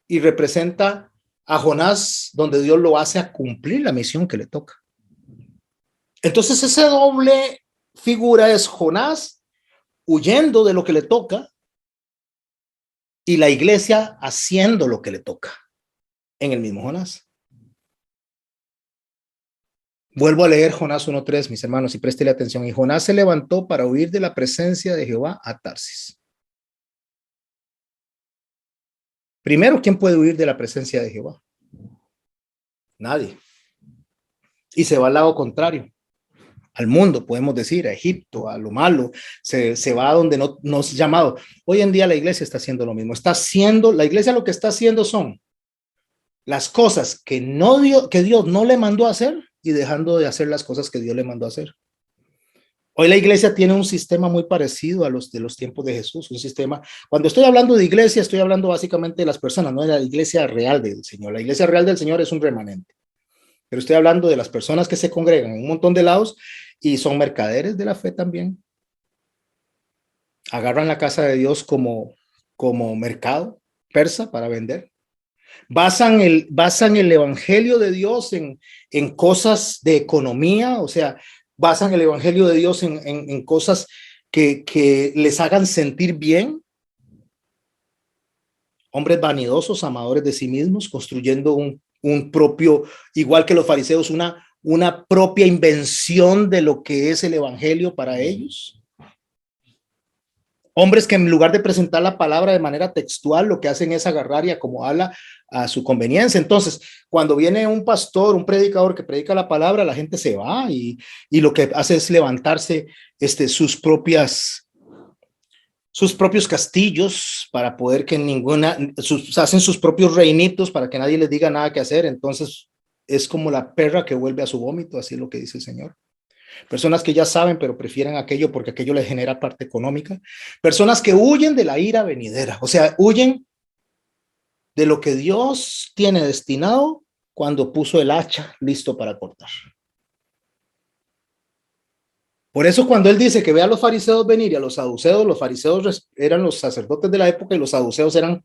y representa a Jonás donde Dios lo hace a cumplir la misión que le toca. Entonces, esa doble figura es Jonás huyendo de lo que le toca y la iglesia haciendo lo que le toca en el mismo Jonás. Vuelvo a leer Jonás 1:3, mis hermanos, y préstele atención. Y Jonás se levantó para huir de la presencia de Jehová a Tarsis. Primero, ¿quién puede huir de la presencia de Jehová? Nadie. Y se va al lado contrario, al mundo, podemos decir, a Egipto, a lo malo, se va a donde no es llamado. Hoy en día la iglesia está haciendo lo mismo. La iglesia lo que está haciendo son las cosas que Dios no le mandó a hacer y dejando de hacer las cosas que Dios le mandó a hacer. Hoy la iglesia tiene un sistema muy parecido a los de los tiempos de Jesús, un sistema. Cuando estoy hablando de iglesia, estoy hablando básicamente de las personas, no de la iglesia real del Señor. La iglesia real del Señor es un remanente. Pero estoy hablando de las personas que se congregan en un montón de lados y son mercaderes de la fe también. Agarran la casa de Dios como mercado persa para vender. Basan el evangelio de Dios en cosas de economía, o sea, basan el evangelio de Dios en cosas que les hagan sentir bien. Hombres vanidosos, amadores de sí mismos, construyendo un propio, igual que los fariseos, una propia invención de lo que es el evangelio para ellos. Hombres que en lugar de presentar la palabra de manera textual, lo que hacen es agarrar y acomodarla a su conveniencia. Entonces, cuando viene un pastor, un predicador que predica la palabra, la gente se va y lo que hace es levantarse sus propios castillos para poder que hacen sus propios reinitos para que nadie les diga nada que hacer. Entonces, es como la perra que vuelve a su vómito, así es lo que dice el Señor. Personas que ya saben, pero prefieren aquello porque aquello les genera parte económica. Personas que huyen de la ira venidera, o sea, huyen de lo que Dios tiene destinado cuando puso el hacha listo para cortar. Por eso cuando él dice que ve a los fariseos venir y a los saduceos, los fariseos eran los sacerdotes de la época y los saduceos eran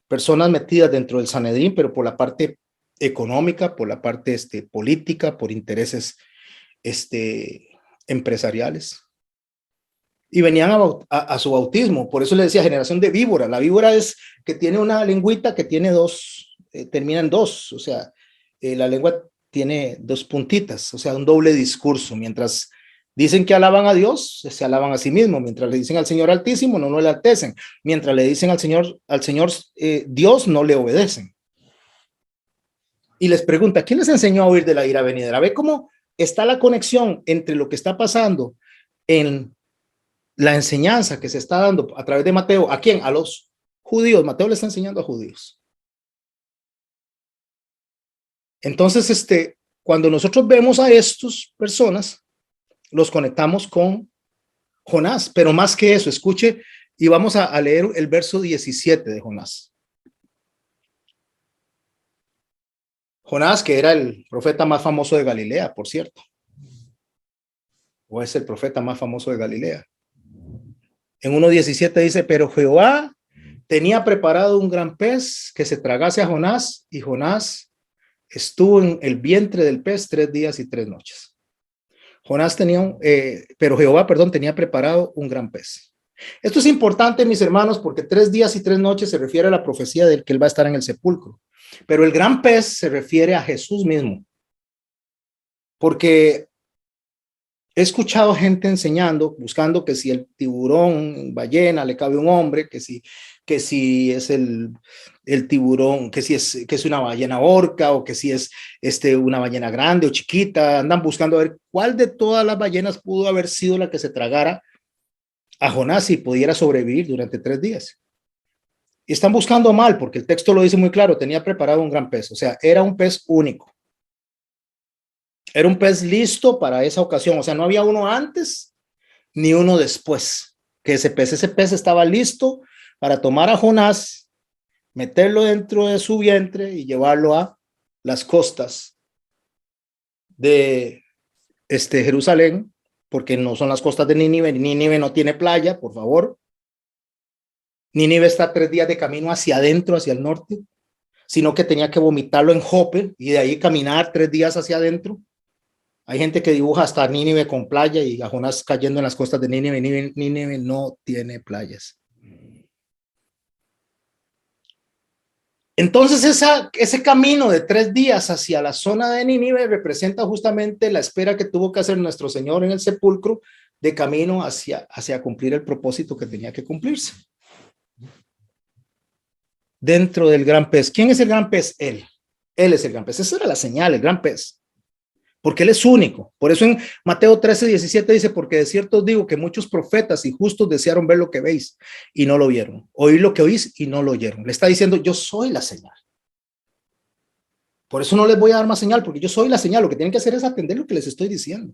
personas metidas dentro del Sanedrín, pero por la parte económica, por la parte política, por intereses empresariales. Y venían a su bautismo. Por eso le decía generación de víbora. La víbora es que tiene una lengüita que tiene dos, termina en dos. O sea, la lengua tiene dos puntitas, o sea, un doble discurso. Mientras dicen que alaban a Dios, se alaban a sí mismos. Mientras le dicen al Señor Altísimo, no le altecen. Mientras le dicen al Señor Dios, no le obedecen. Y les pregunta, ¿quién les enseñó a huir de la ira venidera? Ve cómo está la conexión entre lo que está pasando en la enseñanza que se está dando a través de Mateo. ¿A quién? A los judíos. Mateo le está enseñando a judíos. Entonces, cuando nosotros vemos a estas personas, los conectamos con Jonás, pero más que eso, escuche, y vamos a leer el verso 17 de Jonás. Jonás, que era el profeta más famoso de Galilea, por cierto. O es el profeta más famoso de Galilea. En 1:17 dice, pero Jehová tenía preparado un gran pez que se tragase a Jonás, y Jonás estuvo en el vientre del pez 3 días y 3 noches. Jonás pero Jehová, tenía preparado un gran pez. Esto es importante, mis hermanos, porque 3 días y 3 noches se refiere a la profecía de que él va a estar en el sepulcro. Pero el gran pez se refiere a Jesús mismo. Porque he escuchado gente enseñando, buscando que si el tiburón, ballena, le cabe un hombre, que si es el tiburón, que si es una ballena orca, o que si es una ballena grande o chiquita. Andan buscando a ver cuál de todas las ballenas pudo haber sido la que se tragara a Jonás y pudiera sobrevivir durante 3 días. Y están buscando mal, porque el texto lo dice muy claro, tenía preparado un gran pez, o sea, era un pez único. Era un pez listo para esa ocasión, o sea, no había uno antes ni uno después, que ese pez estaba listo para tomar a Jonás, meterlo dentro de su vientre y llevarlo a las costas de Jerusalén, porque no son las costas de Nínive. Nínive no tiene playa, por favor. Nínive está 3 días de camino hacia adentro, hacia el norte, sino que tenía que vomitarlo en Jope y de ahí caminar 3 días hacia adentro. Hay gente que dibuja hasta Nínive con playa y a Jonás cayendo en las costas de Nínive. Nínive no tiene playas. Entonces ese camino de 3 días hacia la zona de Nínive representa justamente la espera que tuvo que hacer nuestro Señor en el sepulcro de camino hacia cumplir el propósito que tenía que cumplirse. Dentro del gran pez. ¿Quién es el gran pez? Él. Él es el gran pez. Esa era la señal, el gran pez. Porque él es único. Por eso en Mateo 13:17 dice, porque de cierto os digo que muchos profetas y justos desearon ver lo que veis y no lo vieron, oír lo que oís y no lo oyeron. Le está diciendo, yo soy la señal. Por eso no les voy a dar más señal, porque yo soy la señal. Lo que tienen que hacer es atender lo que les estoy diciendo.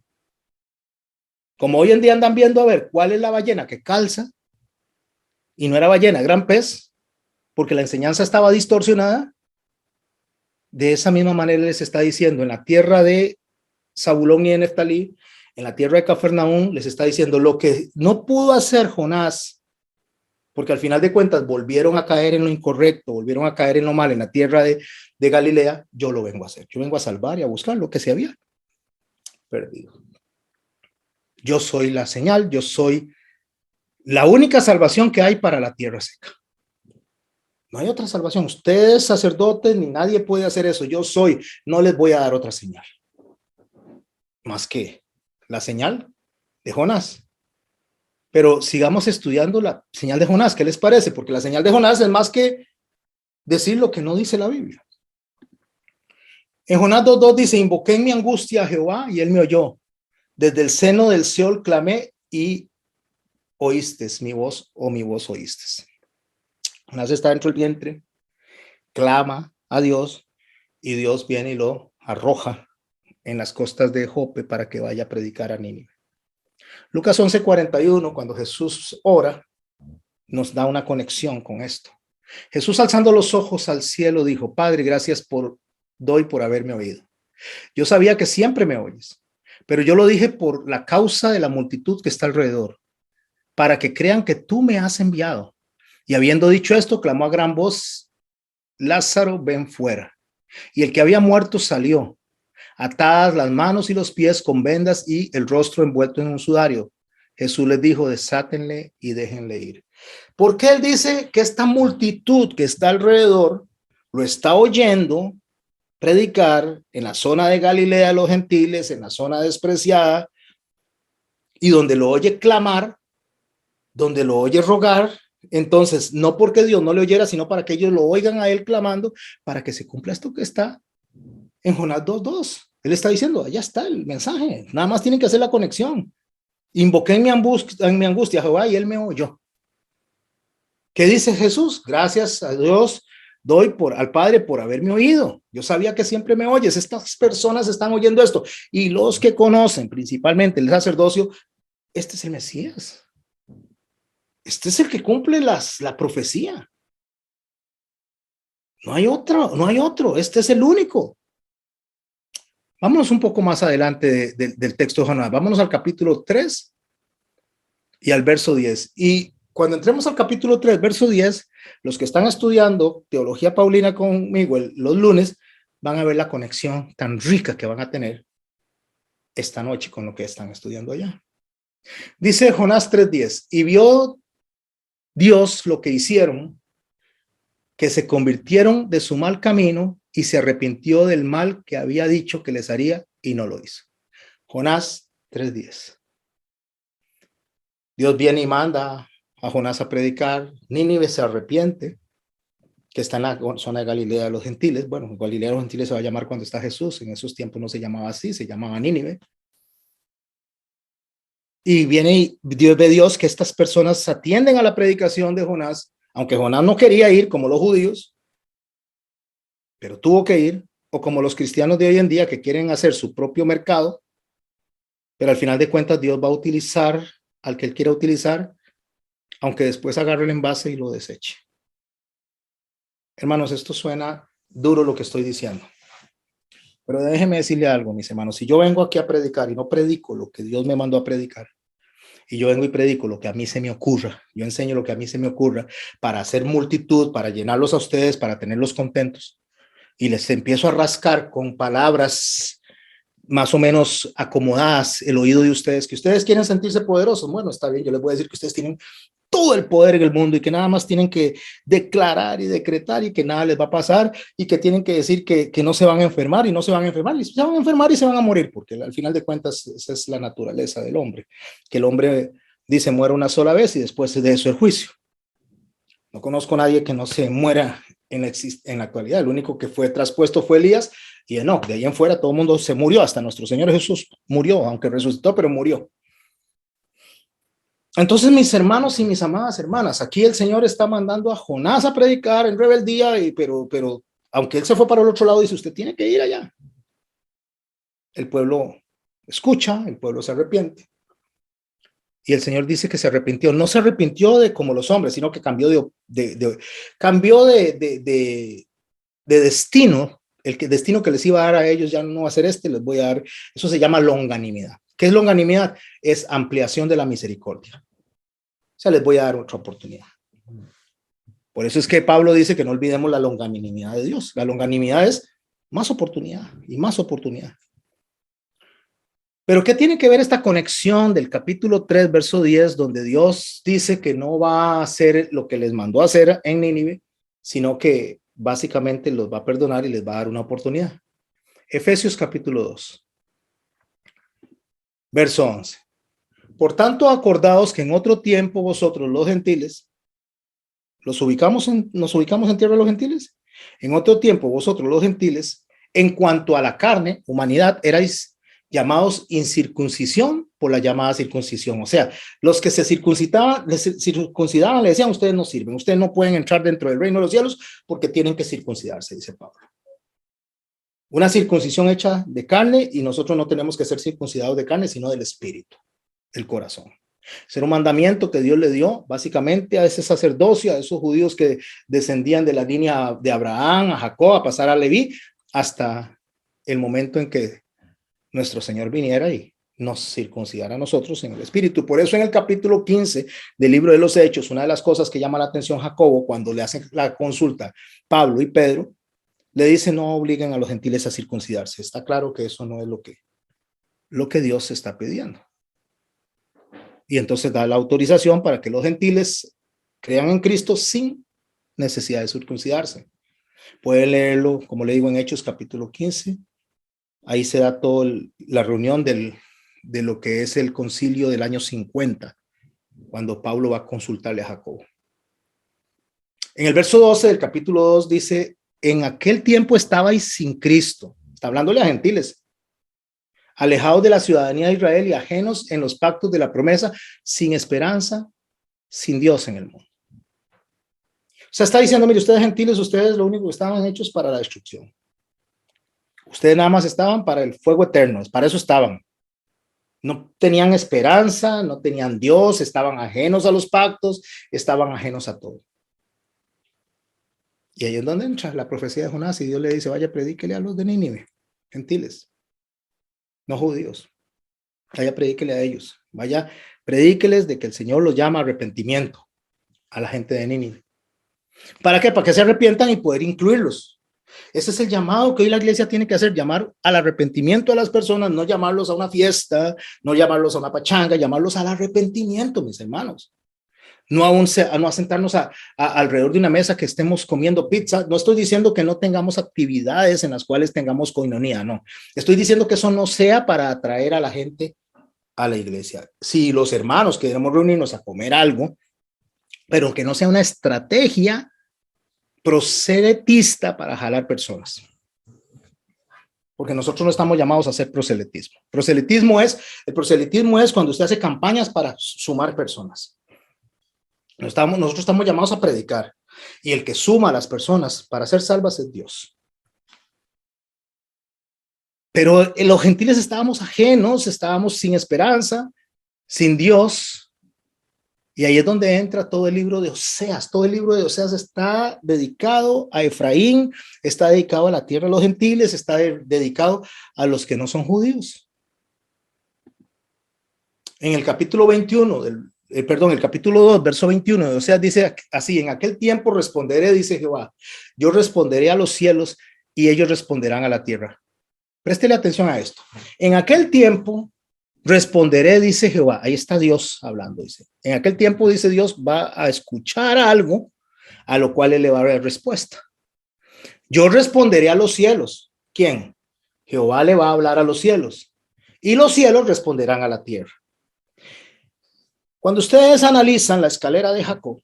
Como hoy en día andan viendo a ver cuál es la ballena que calza, y no era ballena, gran pez, porque la enseñanza estaba distorsionada. De esa misma manera les está diciendo, en la tierra de Zabulón y de Neftalí, en la tierra de Cafarnaúm, les está diciendo lo que no pudo hacer Jonás, porque al final de cuentas volvieron a caer en lo incorrecto, volvieron a caer en lo mal en la tierra de Galilea. Yo lo vengo a hacer, yo vengo a salvar y a buscar lo que se había perdido. Yo soy la señal, yo soy la única salvación que hay para la tierra seca. No hay otra salvación. Ustedes, sacerdotes, ni nadie puede hacer eso. Yo soy, no les voy a dar otra señal más que la señal de Jonás. Pero sigamos estudiando la señal de Jonás. ¿Qué les parece? Porque la señal de Jonás es más que decir lo que no dice la Biblia. En Jonás 2:2 dice, invoqué en mi angustia a Jehová y él me oyó. Desde el seno del Seol clamé y oíste mi voz, o mi voz oíste. Jonás está dentro del vientre, clama a Dios y Dios viene y lo arroja en las costas de Jope para que vaya a predicar a Nínive. Lucas 11:41, cuando Jesús ora, nos da una conexión con esto. Jesús, alzando los ojos al cielo, dijo, Padre, gracias doy por haberme oído. Yo sabía que siempre me oyes, pero yo lo dije por la causa de la multitud que está alrededor, para que crean que tú me has enviado. Y habiendo dicho esto, clamó a gran voz, Lázaro, ven fuera. Y el que había muerto salió, atadas las manos y los pies con vendas y el rostro envuelto en un sudario. Jesús les dijo, desátenle y déjenle ir. Porque él dice que esta multitud que está alrededor lo está oyendo predicar en la zona de Galilea de los gentiles, en la zona despreciada, y donde lo oye clamar, donde lo oye rogar. Entonces, no porque Dios no le oyera, sino para que ellos lo oigan a él clamando, para que se cumpla esto que está en Jonás 2:2. Él está diciendo, allá está el mensaje, nada más tienen que hacer la conexión. Invoqué en mi angustia a Jehová y él me oyó. ¿Qué dice Jesús? Gracias a Dios doy al Padre por haberme oído. Yo sabía que siempre me oyes. Estas personas están oyendo esto. Y los que conocen principalmente el sacerdocio, este es el Mesías. Este es el que cumple la profecía. No hay otro, no hay otro. Este es el único. Vámonos un poco más adelante del texto de Jonás. Vámonos al capítulo 3 y al verso 10. Y cuando entremos al capítulo 3, verso 10, los que están estudiando teología paulina conmigo los lunes van a ver la conexión tan rica que van a tener esta noche con lo que están estudiando allá. Dice Jonás 3:10, y vio Dios lo que hicieron, que se convirtieron de su mal camino y se arrepintió del mal que había dicho que les haría y no lo hizo. Jonás 3:10. Dios viene y manda a Jonás a predicar. Nínive se arrepiente, que está en la zona de Galilea de los gentiles. Bueno, Galilea de los gentiles se va a llamar cuando está Jesús. En esos tiempos no se llamaba así, se llamaba Nínive. Y viene y Dios ve Dios que estas personas atienden a la predicación de Jonás, aunque Jonás no quería ir como los judíos, pero tuvo que ir, o como los cristianos de hoy en día que quieren hacer su propio mercado, pero al final de cuentas Dios va a utilizar al que él quiera utilizar, aunque después agarre el envase y lo deseche. Hermanos, esto suena duro lo que estoy diciendo, pero déjeme decirle algo, mis hermanos. Si yo vengo aquí a predicar y no predico lo que Dios me mandó a predicar, y yo vengo y predico lo que a mí se me ocurra, yo enseño lo que a mí se me ocurra para hacer multitud, para llenarlos a ustedes, para tenerlos contentos, y les empiezo a rascar con palabras más o menos acomodadas el oído de ustedes, que ustedes quieren sentirse poderosos. Bueno, está bien, yo les voy a decir que ustedes tienen todo el poder en el mundo y que nada más tienen que declarar y decretar y que nada les va a pasar y que tienen que decir que no se van a enfermar y no se van a enfermar y se van a enfermar y se van a morir, porque al final de cuentas esa es la naturaleza del hombre, que el hombre dice muere una sola vez y después de eso el juicio. No conozco a nadie que no se muera en la actualidad. El único que fue traspuesto fue Elías y no, de ahí en fuera todo el mundo se murió, hasta nuestro Señor Jesús murió, aunque resucitó, pero murió. Entonces, mis hermanos y mis amadas hermanas, aquí el Señor está mandando a Jonás a predicar en rebeldía, pero aunque él se fue para el otro lado, dice, usted tiene que ir allá. El pueblo escucha, el pueblo se arrepiente. Y el Señor dice que se arrepintió. No se arrepintió de como los hombres, sino que cambió de destino. El destino que les iba a dar a ellos ya no va a ser les voy a dar. Eso se llama longanimidad. ¿Qué es longanimidad? Es ampliación de la misericordia. O sea, les voy a dar otra oportunidad. Por eso es que Pablo dice que no olvidemos la longanimidad de Dios. La longanimidad es más oportunidad y más oportunidad. Pero ¿qué tiene que ver esta conexión del capítulo 3, verso 10, donde Dios dice que no va a hacer lo que les mandó a hacer en Nínive, sino que básicamente los va a perdonar y les va a dar una oportunidad? Efesios capítulo 2, verso 11. Por tanto, acordaos que en otro tiempo vosotros los gentiles, nos ubicamos en tierra de los gentiles. En otro tiempo vosotros los gentiles, en cuanto a la carne, humanidad, erais llamados incircuncisión por la llamada circuncisión. O sea, los que se circuncidaban, le decían, ustedes no sirven, ustedes no pueden entrar dentro del reino de los cielos porque tienen que circuncidarse, dice Pablo. Una circuncisión hecha de carne, y nosotros no tenemos que ser circuncidados de carne, sino del espíritu, el corazón. Ser un mandamiento que Dios le dio básicamente a ese sacerdocio, a esos judíos que descendían de la línea de Abraham, a Jacob, a pasar a Leví, hasta el momento en que nuestro Señor viniera y nos circuncidara a nosotros en el espíritu. Por eso en el capítulo 15 del libro de los Hechos, una de las cosas que llama la atención Jacobo cuando le hacen la consulta Pablo y Pedro, le dice no obliguen a los gentiles a circuncidarse. Está claro que eso no es lo que Dios está pidiendo. Y entonces da la autorización para que los gentiles crean en Cristo sin necesidad de circuncidarse. Puede leerlo, como le digo, en Hechos capítulo 15. Ahí se da toda la reunión de lo que es el concilio del año 50, cuando Pablo va a consultarle a Jacobo. En el verso 12 del capítulo 2 dice, en aquel tiempo estabais sin Cristo. Está hablándole a gentiles, alejados de la ciudadanía de Israel y ajenos en los pactos de la promesa, sin esperanza, sin Dios en el mundo. O sea, está diciendo, mire, ustedes gentiles, ustedes lo único que estaban hechos para la destrucción. Ustedes nada más estaban para el fuego eterno, para eso estaban. No tenían esperanza, no tenían Dios, estaban ajenos a los pactos, estaban ajenos a todo. Y ahí es donde entra la profecía de Jonás y Dios le dice, vaya, predíquele a los de Nínive, gentiles, no judíos. Vaya, predíquele a ellos. Vaya, predíqueles de que el Señor los llama a arrepentimiento a la gente de Nínive. ¿Para qué? Para que se arrepientan y poder incluirlos. Ese es el llamado que hoy la iglesia tiene que hacer, llamar al arrepentimiento a las personas, no llamarlos a una fiesta, no llamarlos a una pachanga, llamarlos al arrepentimiento, mis hermanos. No a sentarnos alrededor de una mesa que estemos comiendo pizza. No estoy diciendo que no tengamos actividades en las cuales tengamos coinonía, no. Estoy diciendo que eso no sea para atraer a la gente a la iglesia. Si los hermanos queremos reunirnos a comer algo, pero que no sea una estrategia proselitista para jalar personas. Porque nosotros no estamos llamados a hacer proselitismo. El proselitismo es cuando usted hace campañas para sumar personas. Nosotros estamos llamados a predicar. Y el que suma a las personas para ser salvas es Dios. Pero los gentiles estábamos ajenos, estábamos sin esperanza, sin Dios. Y ahí es donde entra todo el libro de Oseas. Todo el libro de Oseas está dedicado a Efraín, está dedicado a la tierra de los gentiles, está dedicado a los que no son judíos. En el capítulo 21, el capítulo 2, verso 21 de Oseas dice así, en aquel tiempo responderé, dice Jehová, yo responderé a los cielos y ellos responderán a la tierra. Préstele atención a esto. En aquel tiempo responderé, dice Jehová. Ahí está Dios hablando, dice. En aquel tiempo, dice Dios, va a escuchar algo a lo cual él le va a dar respuesta. Yo responderé a los cielos. ¿Quién? Jehová le va a hablar a los cielos. Y los cielos responderán a la tierra. Cuando ustedes analizan la escalera de Jacob,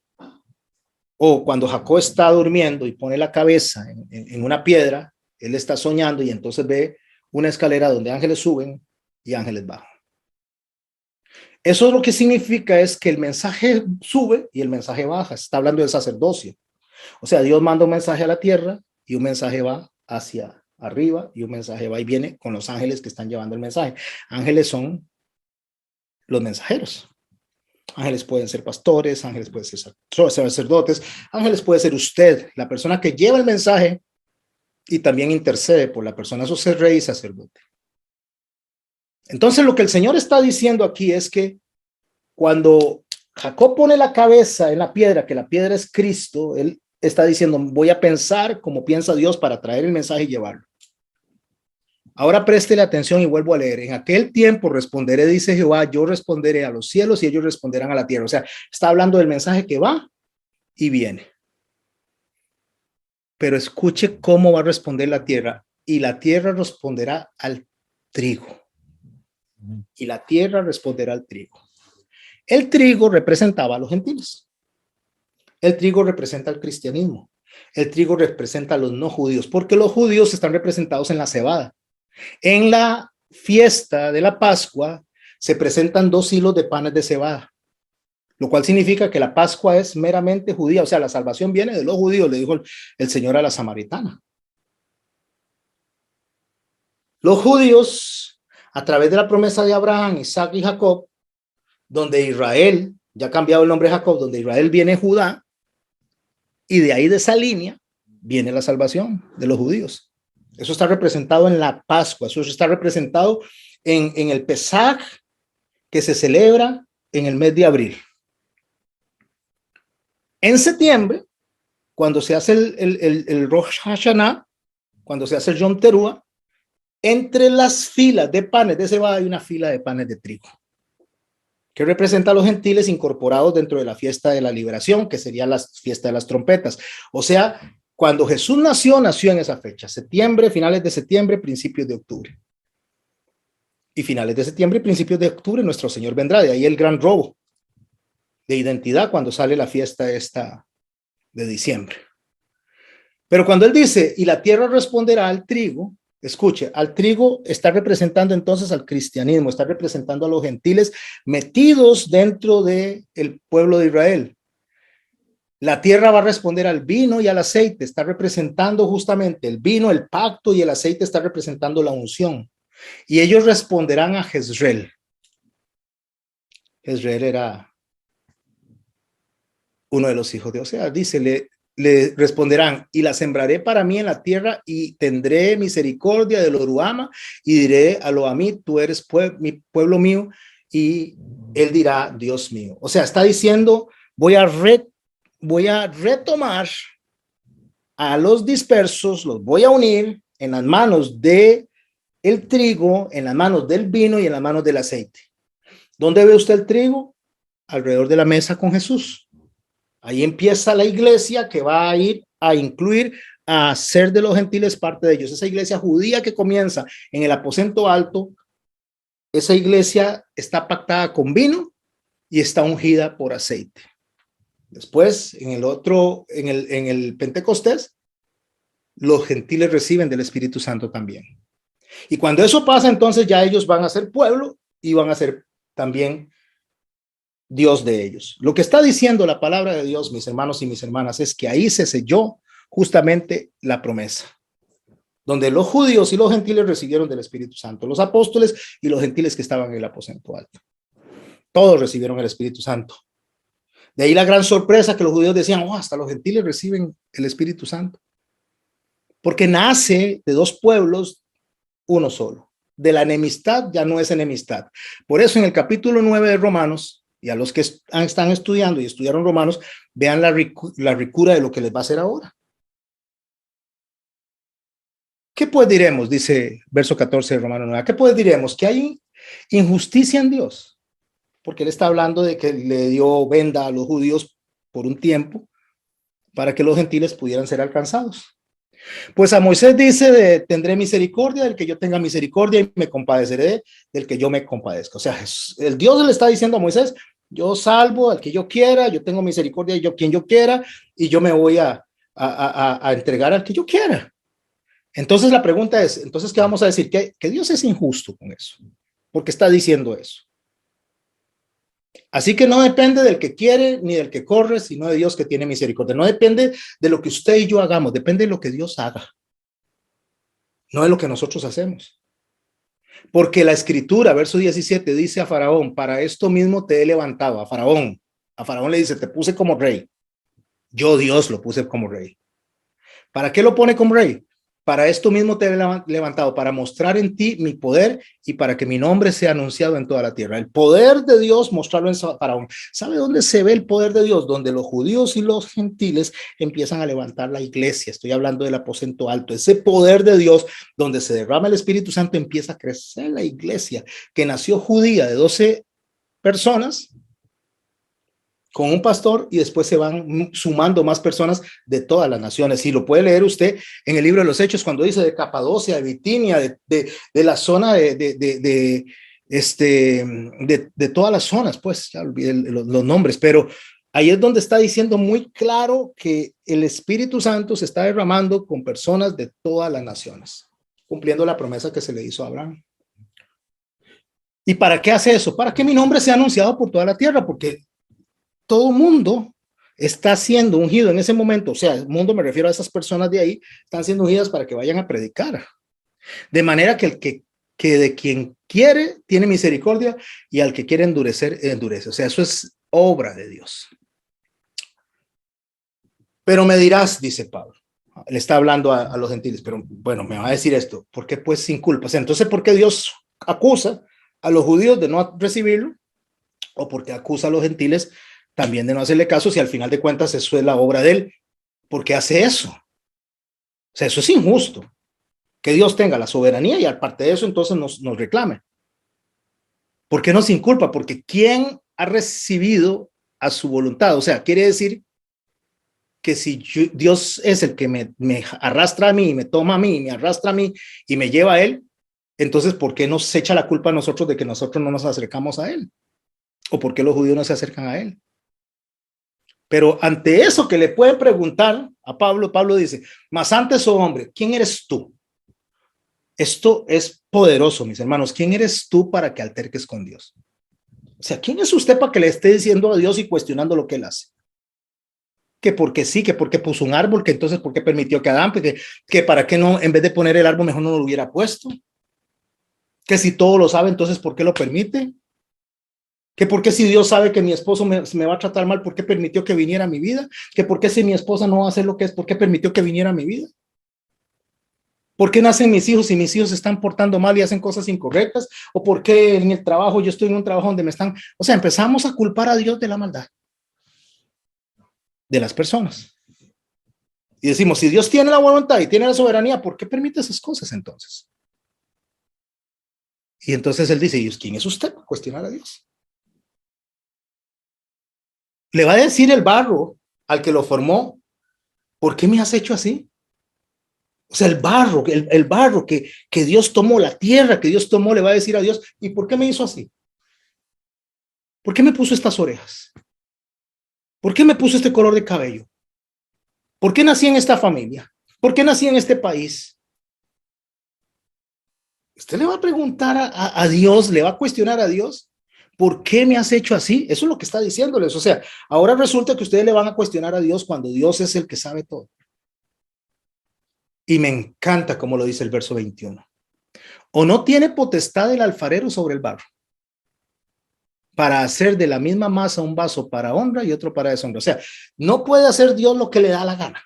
o cuando Jacob está durmiendo y pone la cabeza en una piedra, él está soñando y entonces ve una escalera donde ángeles suben y ángeles bajan. Eso lo que significa es que el mensaje sube y el mensaje baja. Está hablando del sacerdocio. O sea, Dios manda un mensaje a la tierra y un mensaje va hacia arriba y un mensaje va y viene con los ángeles que están llevando el mensaje. Ángeles son los mensajeros. Ángeles pueden ser pastores, ángeles pueden ser sacerdotes, ángeles puede ser usted, la persona que lleva el mensaje y también intercede por la persona, eso es rey y sacerdote. Entonces lo que el Señor está diciendo aquí es que cuando Jacob pone la cabeza en la piedra, que la piedra es Cristo, él está diciendo, voy a pensar como piensa Dios para traer el mensaje y llevarlo. Ahora préstele atención y vuelvo a leer. En aquel tiempo responderé, dice Jehová, yo responderé a los cielos y ellos responderán a la tierra. O sea, está hablando del mensaje que va y viene. Pero escuche cómo va a responder la tierra. Y la tierra responderá al trigo. Y la tierra responderá al trigo. El trigo representaba a los gentiles. El trigo representa al cristianismo. El trigo representa a los no judíos, porque los judíos están representados en la cebada. En la fiesta de la Pascua se presentan 2 hilos de panes de cebada, lo cual significa que la Pascua es meramente judía, o sea, la salvación viene de los judíos, le dijo el Señor a la samaritana. Los judíos, a través de la promesa de Abraham, Isaac y Jacob, donde Israel, ya ha cambiado el nombre de Jacob, donde Israel viene Judá, y de ahí de esa línea viene la salvación de los judíos. Eso está representado en la Pascua, eso está representado en el Pesaj que se celebra en el mes de abril. En septiembre, cuando se hace el Rosh Hashanah, cuando se hace el Yom Teruah, entre las filas de panes de cebada hay una fila de panes de trigo, que representa a los gentiles incorporados dentro de la fiesta de la liberación, que sería la fiesta de las trompetas. O sea, cuando Jesús nació, nació en esa fecha, septiembre, finales de septiembre, principios de octubre. Y finales de septiembre y principios de octubre, nuestro Señor vendrá. De ahí el gran robo de identidad cuando sale la fiesta esta de diciembre. Pero cuando él dice, y la tierra responderá al trigo, escuche, al trigo está representando entonces al cristianismo, está representando a los gentiles metidos dentro del pueblo de Israel. La tierra va a responder al vino y al aceite, está representando justamente el vino, el pacto, y el aceite está representando la unción. Y ellos responderán a Jezreel. Jezreel era uno de los hijos de Oseas. Dice, le responderán, y la sembraré para mí en la tierra, y tendré misericordia de Loruama, y diré a Loamí, tú eres mi pueblo mío, y él dirá, Dios mío. O sea, está diciendo, voy a retomar a los dispersos, los voy a unir en las manos de el trigo, en las manos del vino y en las manos del aceite. ¿Dónde ve usted el trigo? Alrededor de la mesa con Jesús. Ahí empieza la iglesia que va a ir a incluir, a hacer de los gentiles parte de ellos. Esa iglesia judía que comienza en el aposento alto, esa iglesia está pactada con vino y está ungida por aceite. Después, en el Pentecostés, los gentiles reciben del Espíritu Santo también. Y cuando eso pasa, entonces ya ellos van a ser pueblo y van a ser también Dios de ellos. Lo que está diciendo la palabra de Dios, mis hermanos y mis hermanas, es que ahí se selló justamente la promesa, donde los judíos y los gentiles recibieron del Espíritu Santo, los apóstoles y los gentiles que estaban en el aposento alto. Todos recibieron el Espíritu Santo. De ahí la gran sorpresa que los judíos decían, oh, hasta los gentiles reciben el Espíritu Santo. Porque nace de dos pueblos, uno solo. De la enemistad ya no es enemistad. Por eso en el capítulo 9 de Romanos, y a los que están estudiando y estudiaron Romanos, vean la ricura de lo que les va a hacer ahora. ¿Qué pues diremos? Dice verso 14 de Romanos 9. ¿Qué pues diremos? Que hay injusticia en Dios. Porque él está hablando de que le dio venda a los judíos por un tiempo para que los gentiles pudieran ser alcanzados. Pues a Moisés dice, tendré misericordia del que yo tenga misericordia y me compadeceré del que yo me compadezca. O sea, el Dios le está diciendo a Moisés, yo salvo al que yo quiera, yo tengo misericordia de quien yo quiera, y yo me voy a entregar al que yo quiera. Entonces la pregunta es, entonces, ¿qué vamos a decir? Que Dios es injusto con eso, porque está diciendo eso. Así que no depende del que quiere ni del que corre, sino de Dios que tiene misericordia. No depende de lo que usted y yo hagamos, depende de lo que Dios haga, no de lo que nosotros hacemos. Porque la escritura, verso 17, dice a Faraón, para esto mismo te he levantado. A Faraón le dice, te puse como rey. Yo, Dios, lo puse como rey. ¿Para qué lo pone como rey? Para esto mismo te he levantado, para mostrar en ti mi poder y para que mi nombre sea anunciado en toda la tierra. El poder de Dios, mostrarlo en Faraón. ¿Sabe dónde se ve el poder de Dios? Donde los judíos y los gentiles empiezan a levantar la iglesia. Estoy hablando del aposento alto. Ese poder de Dios, donde se derrama el Espíritu Santo, empieza a crecer la iglesia, que nació judía de 12 personas, con un pastor, y después se van sumando más personas de todas las naciones. Y lo puede leer usted en el libro de los Hechos cuando dice de Capadocia, de Bitinia, de la zona de todas las zonas, pues ya olvidé los nombres, pero ahí es donde está diciendo muy claro que el Espíritu Santo se está derramando con personas de todas las naciones, cumpliendo la promesa que se le hizo a Abraham. ¿Y para qué hace eso? Para que mi nombre sea anunciado por toda la tierra, porque todo mundo está siendo ungido en ese momento. O sea, el mundo, me refiero a esas personas de ahí, están siendo ungidas para que vayan a predicar. De manera que de quien quiere tiene misericordia y al que quiere endurecer, endurece. O sea, eso es obra de Dios. Pero me dirás, dice Pablo, le está hablando a los gentiles, pero bueno, me va a decir esto, ¿por qué pues sin culpa? O sea, entonces, ¿por qué Dios acusa a los judíos de no recibirlo? ¿O por qué acusa a los gentiles también de no hacerle caso, si al final de cuentas eso es la obra de él? ¿Por qué hace eso? O sea, eso es injusto. que Dios tenga la soberanía y aparte de eso entonces nos reclame. ¿Por qué nos inculpa? Porque ¿quién ha recibido a su voluntad? O sea, quiere decir que si Dios es el que me arrastra a mí, me toma a mí, me arrastra a mí y me lleva a Él, entonces ¿por qué nos echa la culpa a nosotros de que nosotros no nos acercamos a Él? ¿O por qué los judíos no se acercan a Él? Pero ante eso que le pueden preguntar a Pablo, Pablo dice, mas antes, oh hombre, ¿quién eres tú? Esto es poderoso, mis hermanos. ¿Quién eres tú para que alterques con Dios? O sea, ¿quién es usted para que le esté diciendo a Dios y cuestionando lo que Él hace? Que porque sí, que porque puso un árbol, que entonces ¿por qué permitió que Adán? Que para qué no, en vez de poner el árbol, mejor no lo hubiera puesto. Que si todo lo sabe, entonces ¿por qué lo permite? Que por qué si Dios sabe que mi esposo me va a tratar mal, ¿por qué permitió que viniera a mi vida? Que por qué si mi esposa no va a hacer lo que es, ¿por qué permitió que viniera a mi vida? ¿Por qué nacen mis hijos y mis hijos se están portando mal y hacen cosas incorrectas? ¿O por qué en el trabajo, yo estoy en un trabajo donde me están... O sea, empezamos a culpar a Dios de la maldad de las personas. Y decimos, si Dios tiene la voluntad y tiene la soberanía, ¿por qué permite esas cosas entonces? Y entonces él dice, ¿y quién es usted para cuestionar a Dios? Le va a decir el barro al que lo formó, ¿por qué me has hecho así? O sea, el barro que Dios tomó, la tierra que Dios tomó, le va a decir a Dios, ¿y por qué me hizo así? ¿Por qué me puso estas orejas? ¿Por qué me puso este color de cabello? ¿Por qué nací en esta familia? ¿Por qué nací en este país? Usted le va a preguntar a Dios, le va a cuestionar a Dios, ¿por qué me has hecho así? Eso es lo que está diciéndoles. O sea, ahora resulta que ustedes le van a cuestionar a Dios cuando Dios es el que sabe todo. Y me encanta como lo dice el verso 21. ¿O no tiene potestad el alfarero sobre el barro para hacer de la misma masa un vaso para honra y otro para deshonra? O sea, no puede hacer Dios lo que le da la gana.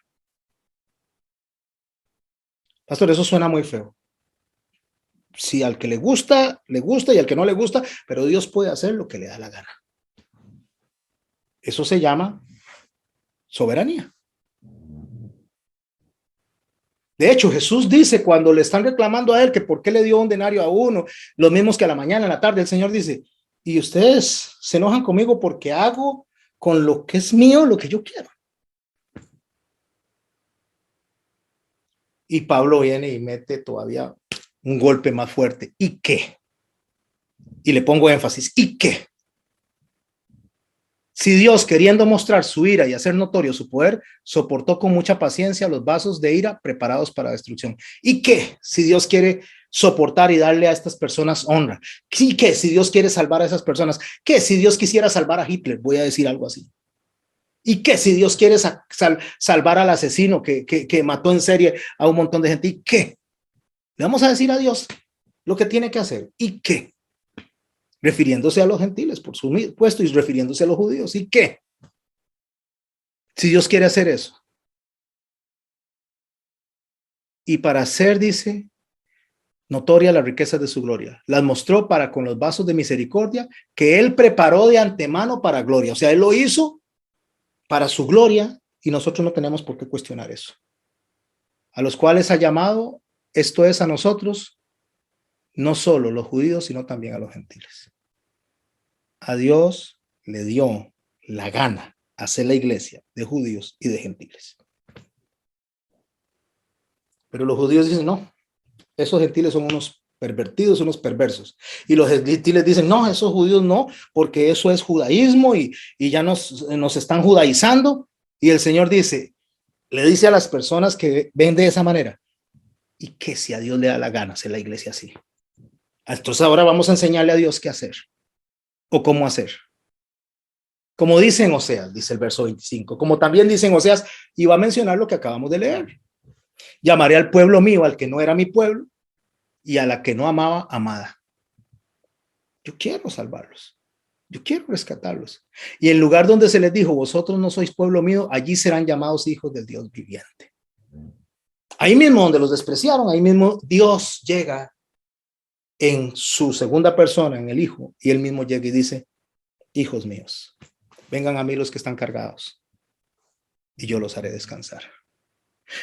Pastor, eso suena muy feo. Si al que le gusta y al que no le gusta, pero Dios puede hacer lo que le da la gana. Eso se llama soberanía. De hecho, Jesús dice cuando le están reclamando a él que por qué le dio un denario a uno, los mismos que a la mañana, a la tarde, el Señor dice, y ustedes se enojan conmigo porque hago con lo que es mío lo que yo quiero. Y Pablo viene y mete todavía un golpe más fuerte. ¿Y qué? Y le pongo énfasis. ¿Y qué? Si Dios, queriendo mostrar su ira y hacer notorio su poder, soportó con mucha paciencia los vasos de ira preparados para destrucción. ¿Y qué? Si Dios quiere soportar y darle a estas personas honra. ¿Y qué? Si Dios quiere salvar a esas personas. ¿Qué? Si Dios quisiera salvar a Hitler, voy a decir algo así. ¿Y qué? Si Dios quiere salvar al asesino que mató en serie a un montón de gente. ¿Y qué? Le vamos a decir a Dios lo que tiene que hacer. ¿Y qué? Refiriéndose a los gentiles por su puesto y refiriéndose a los judíos. ¿Y qué? Si Dios quiere hacer eso. Y para hacer, dice, notoria las riquezas de su gloria. Las mostró para con los vasos de misericordia que él preparó de antemano para gloria. O sea, él lo hizo para su gloria y nosotros no tenemos por qué cuestionar eso. A los cuales ha llamado, esto es a nosotros, no solo los judíos, sino también a los gentiles. A Dios le dio la gana hacer la iglesia de judíos y de gentiles. Pero los judíos dicen, no, esos gentiles son unos pervertidos, unos perversos. Y los gentiles dicen, no, esos judíos no, porque eso es judaísmo y ya nos están judaizando. Y el Señor dice, le dice a las personas que ven de esa manera, ¿y qué si a Dios le da la gana hacer la iglesia así? Entonces ahora vamos a enseñarle a Dios qué hacer o cómo hacer. Como dice en Oseas, dice el verso 25, como también dice en Oseas, y va a mencionar lo que acabamos de leer. Llamaré al pueblo mío, al que no era mi pueblo, y a la que no amaba, amada. Yo quiero salvarlos. Yo quiero rescatarlos. Y el lugar donde se les dijo, vosotros no sois pueblo mío, allí serán llamados hijos del Dios viviente. Ahí mismo donde los despreciaron, ahí mismo Dios llega en su segunda persona, en el Hijo, y él mismo llega y dice, hijos míos, vengan a mí los que están cargados, y yo los haré descansar.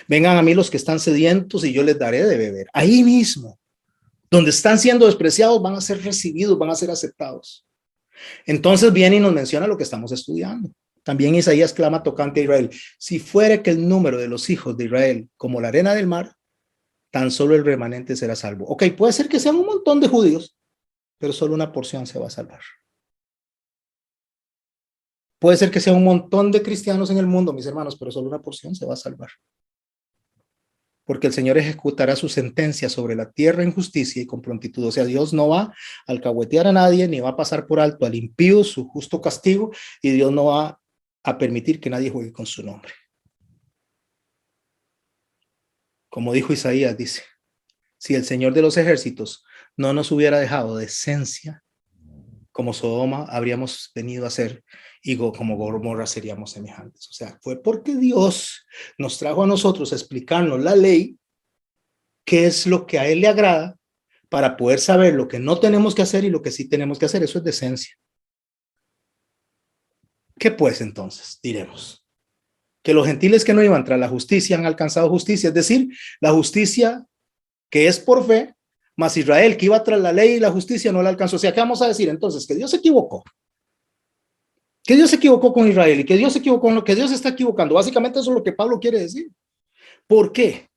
Vengan a mí los que están sedientos y yo les daré de beber. Ahí mismo, donde están siendo despreciados, van a ser recibidos, van a ser aceptados. Entonces viene y nos menciona lo que estamos estudiando. También Isaías clama tocante a Israel: si fuere que el número de los hijos de Israel como la arena del mar, tan solo el remanente será salvo. Ok, puede ser que sean un montón de judíos, pero solo una porción se va a salvar. Puede ser que sea un montón de cristianos en el mundo, mis hermanos, pero solo una porción se va a salvar. Porque el Señor ejecutará su sentencia sobre la tierra en justicia y con prontitud. O sea, Dios no va a alcahuetear a nadie, ni va a pasar por alto al impío su justo castigo, y Dios no va a permitir que nadie juegue con su nombre. Como dijo Isaías, dice: si el Señor de los ejércitos no nos hubiera dejado decencia, como Sodoma habríamos venido a ser, y como Gomorra seríamos semejantes. O sea, fue porque Dios nos trajo a nosotros a explicarnos la ley, qué es lo que a Él le agrada, para poder saber lo que no tenemos que hacer y lo que sí tenemos que hacer. Eso es decencia. ¿Qué pues entonces? Diremos que los gentiles que no iban tras la justicia han alcanzado justicia, es decir, la justicia que es por fe, mas Israel que iba tras la ley y la justicia no la alcanzó. O sea, ¿qué vamos a decir entonces? Que Dios se equivocó. Que Dios se equivocó con Israel y que Dios se equivocó con lo que Dios está equivocando. Básicamente eso es lo que Pablo quiere decir. ¿Por qué?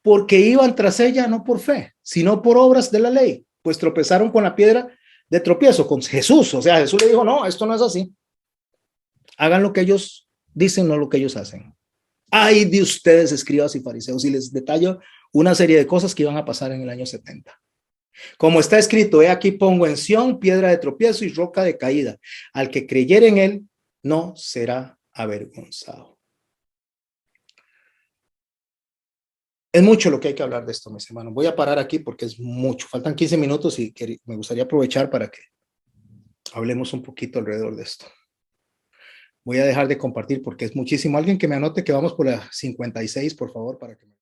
Porque iban tras ella no por fe, sino por obras de la ley, pues tropezaron con la piedra de tropiezo, con Jesús. O sea, Jesús le dijo: no, esto no es así. Hagan lo que ellos dicen, no lo que ellos hacen. Ay de ustedes, escribas y fariseos, y les detallo una serie de cosas que iban a pasar en el año 70. Como está escrito: he aquí pongo en Sión piedra de tropiezo y roca de caída. Al que creyere en él, no será avergonzado. Es mucho lo que hay que hablar de esto, mis hermanos. Voy a parar aquí porque es mucho. Faltan 15 minutos y me gustaría aprovechar para que hablemos un poquito alrededor de esto. Voy a dejar de compartir porque es muchísimo. Alguien que me anote que vamos por la 56, por favor, para que me...